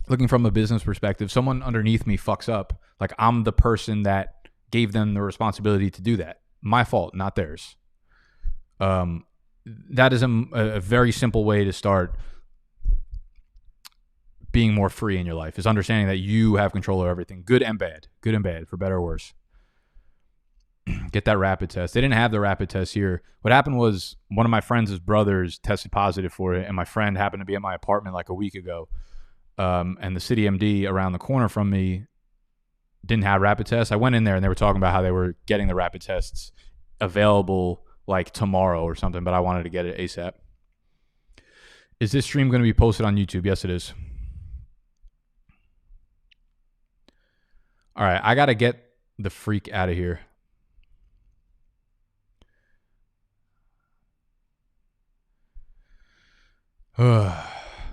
looking from a business perspective, someone underneath me fucks up. Like, I'm the person that gave them the responsibility to do that. My fault, not theirs. That is a very simple way to start being more free in your life, is understanding that you have control of everything, good and bad, for better or worse. Get that rapid test. They didn't have the rapid test here. What happened was one of my friends' brothers tested positive for it, and my friend happened to be at my apartment like a week ago. And the city MD around the corner from me didn't have rapid tests. I went in there and they were talking about how they were getting the rapid tests available like tomorrow or something, but I wanted to get it ASAP. Is this stream going to be posted on YouTube? Yes, it is. All right, I got to get the freak out of here.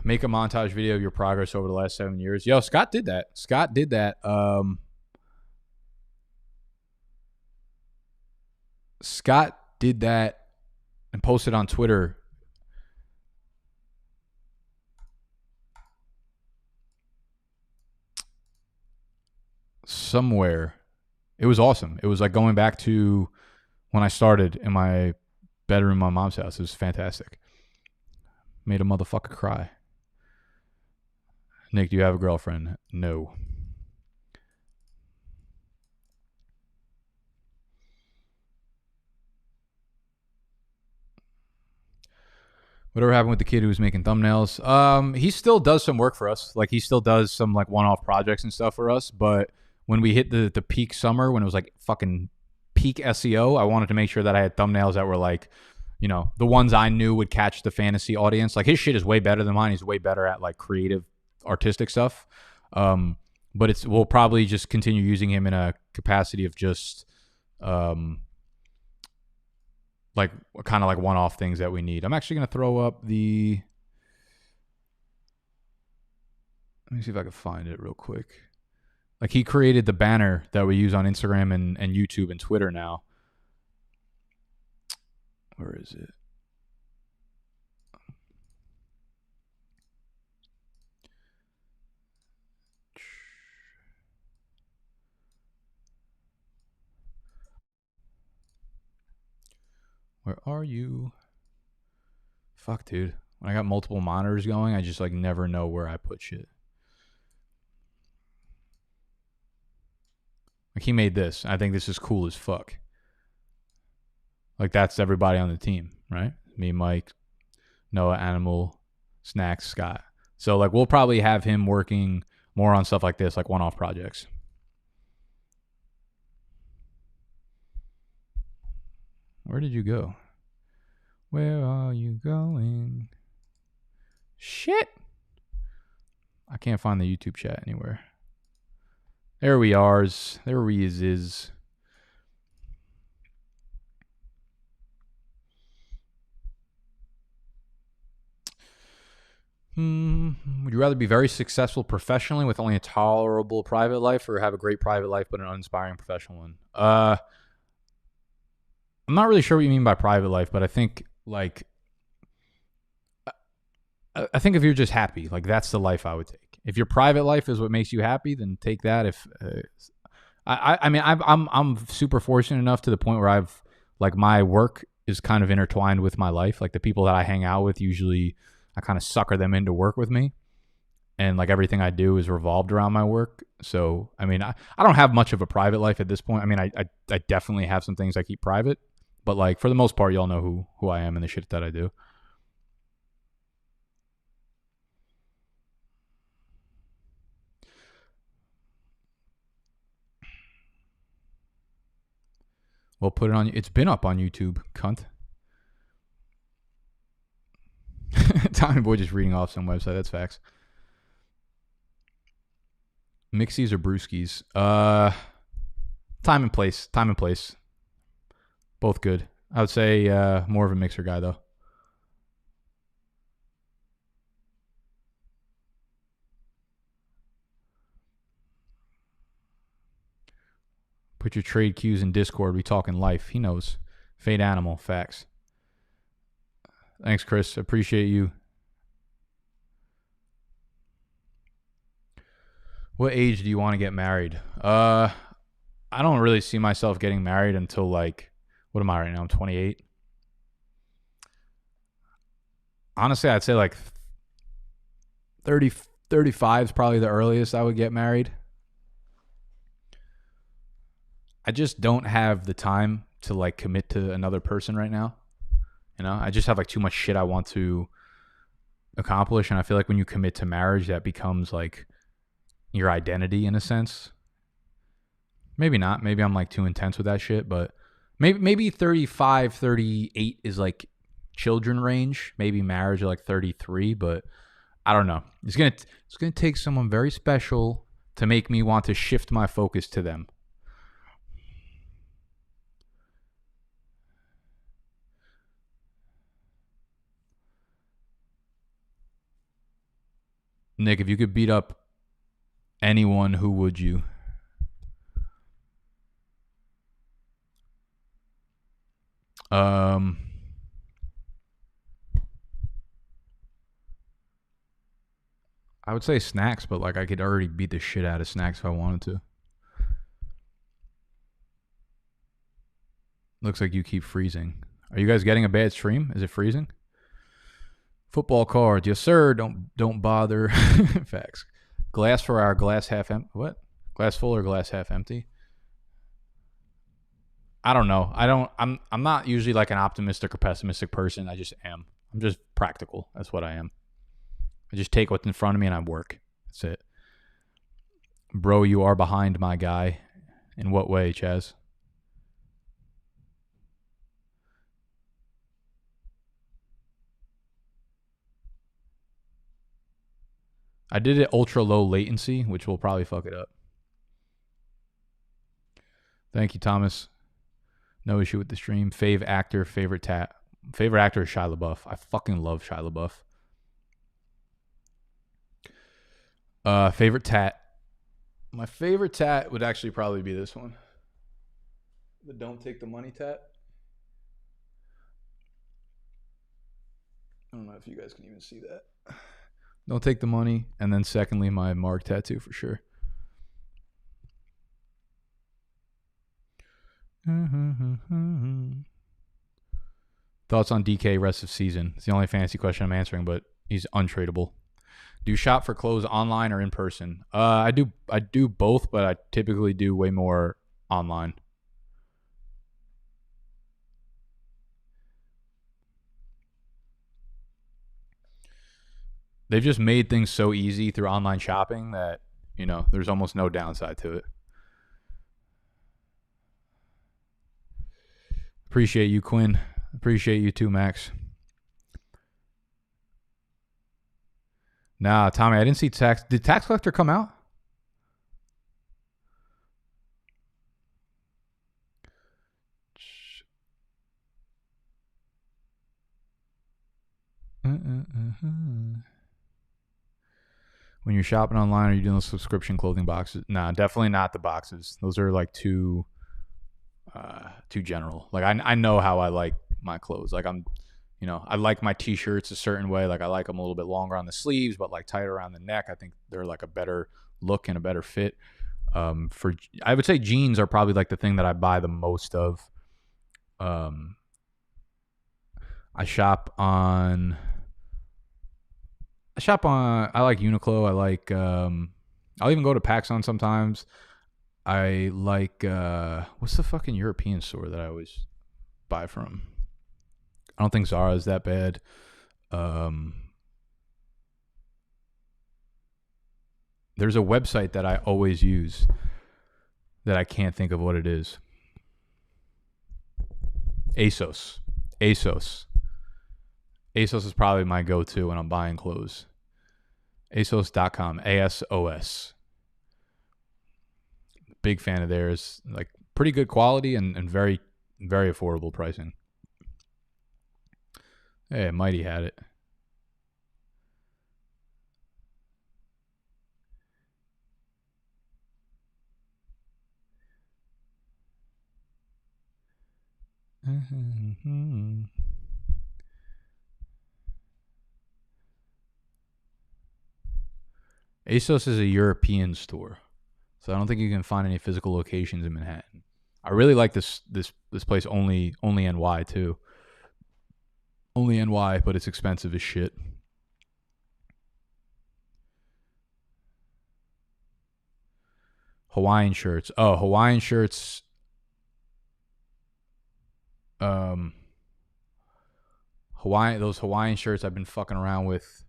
Make a montage video of your progress over the last 7 years. Yo, Scott did that. Scott did that and posted on Twitter. Somewhere. It was awesome. It was like going back to when I started in my bedroom in my mom's house. It was fantastic. Made a motherfucker cry. Nick, do you have a girlfriend? No. Whatever happened with the kid who was making thumbnails? He still does some work for us. Like, he still does some like one-off projects and stuff for us. But when we hit the peak summer, when it was like fucking peak SEO, I wanted to make sure that I had thumbnails that were like, you know, the ones I knew would catch the fantasy audience. Like, his shit is way better than mine. He's way better at like creative, artistic stuff. But we'll probably just continue using him in a capacity of just like kind of like one-off things that we need. I'm actually going to throw up the... Let me see if I can find it real quick. Like, he created the banner that we use on Instagram and YouTube and Twitter now. Where is it? Where are you? Fuck, dude. When I got multiple monitors going, I just like never know where I put shit. Like he made this. I think this is cool as fuck. Like that's everybody on the team, right? Me, Mike, Noah, Animal, Snacks, Scott. So like we'll probably have him working more on stuff like this, like one-off projects. Where did you go? Where are you going? Shit. I can't find the YouTube chat anywhere. There we are. There we is. Would you rather be very successful professionally with only a tolerable private life, or have a great private life but an uninspiring professional one? I'm not really sure what you mean by private life, but I think like I think if you're just happy, like that's the life I would take. If your private life is what makes you happy, then take that. If I mean I'm super fortunate enough to the point where I've like my work is kind of intertwined with my life. Like the people that I hang out with, usually I kind of sucker them into work with me, and like everything I do is revolved around my work. So I mean I don't have much of a private life at this point. I mean I definitely have some things I keep private, but like for the most part, y'all know who I am and the shit that I do. Well, put it on. It's been up on YouTube, cunt. Tommy Boy just reading off some website. That's facts. Mixies or brewskis? Time and place. Time and place. Both good. I would say more of a mixer guy, though. Put your trade cues in Discord. We talking life. He knows. Fade animal. Facts. Thanks, Chris. Appreciate you. What age do you want to get married? I don't really see myself getting married until like, what am I right now? I'm 28. Honestly, I'd say like 30, 35 is probably the earliest I would get married. I just don't have the time to like commit to another person right now. You know, I just have like too much shit I want to accomplish. And I feel like when you commit to marriage, that becomes like your identity in a sense. Maybe not. Maybe I'm like too intense with that shit, but maybe 35, 38 is like children range. Maybe marriage at like 33, but I don't know. It's going to take someone very special to make me want to shift my focus to them. Nick, if you could beat up anyone, who would you? I would say Snacks, but like I could already beat the shit out of Snacks if I wanted to. Looks like you keep freezing. Are you guys getting a bad stream? Is it freezing? Football cards, yes sir. Don't bother. Facts. Glass for our glass half empty. What? Glass full or glass half empty? I don't know. I'm not usually like an optimistic or pessimistic person. I just am. I'm just practical. That's what I am. I just take what's in front of me and I work. That's it. Bro, you are behind my guy. In what way, Chaz? I did it ultra low latency, which will probably fuck it up. Thank you, Thomas. No issue with the stream. Fave actor, favorite tat. Favorite actor is Shia LaBeouf. I fucking love Shia LaBeouf. Favorite tat. My favorite tat would actually probably be this one. The don't take the money tat. I don't know if you guys can even see that. Don't take the money. And then secondly, my Mark tattoo for sure. Thoughts on DK rest of season? It's the only fantasy question I'm answering, but he's untradeable. Do you shop for clothes online or in person? I do both, but I typically do way more online. They've just made things so easy through online shopping that, there's almost no downside to it. Appreciate you, Quinn. Appreciate you too, Max. Nah, Tommy, I didn't see tax. Did Tax Collector come out? When you're shopping online, are you doing those subscription clothing boxes? Nah, definitely not the boxes. Those are like too general. Like I know how I like my clothes. Like I like my t-shirts a certain way. Like I like them a little bit longer on the sleeves, but like tighter around the neck. I think they're like a better look and a better fit. I would say jeans are probably like the thing that I buy the most of. I like Uniqlo. I like I'll even go to PacSun sometimes. I like what's the fucking European store that I always buy from? I don't think Zara is that bad. There's a website that I always use that I can't think of what it is. ASOS. ASOS is probably my go-to when I'm buying clothes. ASOS.com. ASOS. Big fan of theirs. Like pretty good quality and very, very affordable pricing. Hey, Mighty had it. ASOS is a European store, so I don't think you can find any physical locations in Manhattan. I really like this place only NY too. Only NY, but it's expensive as shit. Hawaiian shirts. Oh, Hawaiian shirts. Those Hawaiian shirts I've been fucking around with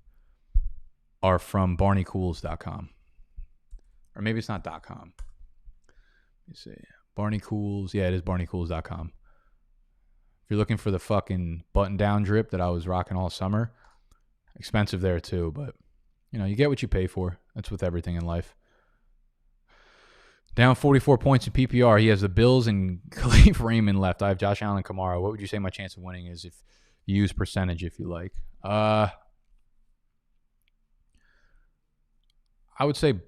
are from BarneyCools.com. Or maybe it's not .com. Let me see. Barney Cools. Yeah, it is BarneyCools.com. If you're looking for the fucking button-down drip that I was rocking all summer, expensive there too, but you get what you pay for. That's with everything in life. Down 44 points in PPR. He has the Bills and Khalif Raymond left. I have Josh Allen and Kamara. What would you say my chance of winning is if you use percentage, if you like? I would say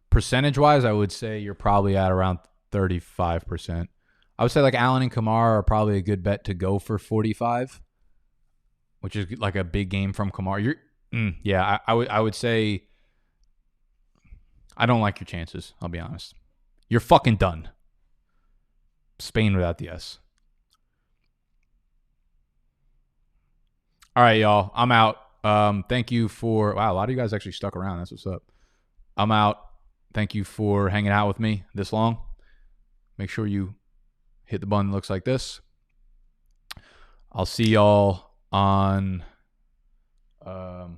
percentage-wise, I would say you're probably at around 35%. I would say like Allen and Kamara are probably a good bet to go for 45, which is like a big game from Kamara. I would say I don't like your chances, I'll be honest. You're fucking done. Spain without the S. All right, y'all. I'm out. Thank you for... Wow, a lot of you guys actually stuck around. That's what's up. I'm out. Thank you for hanging out with me this long. Make sure you hit the button that looks like this. I'll see y'all on... what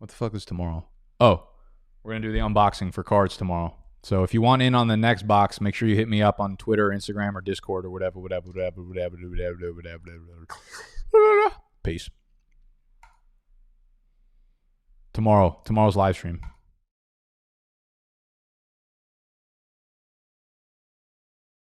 the fuck is tomorrow? Oh, we're going to do the unboxing for cards tomorrow. So if you want in on the next box, make sure you hit me up on Twitter, Instagram, or Discord, or whatever. Peace. Tomorrow's live stream.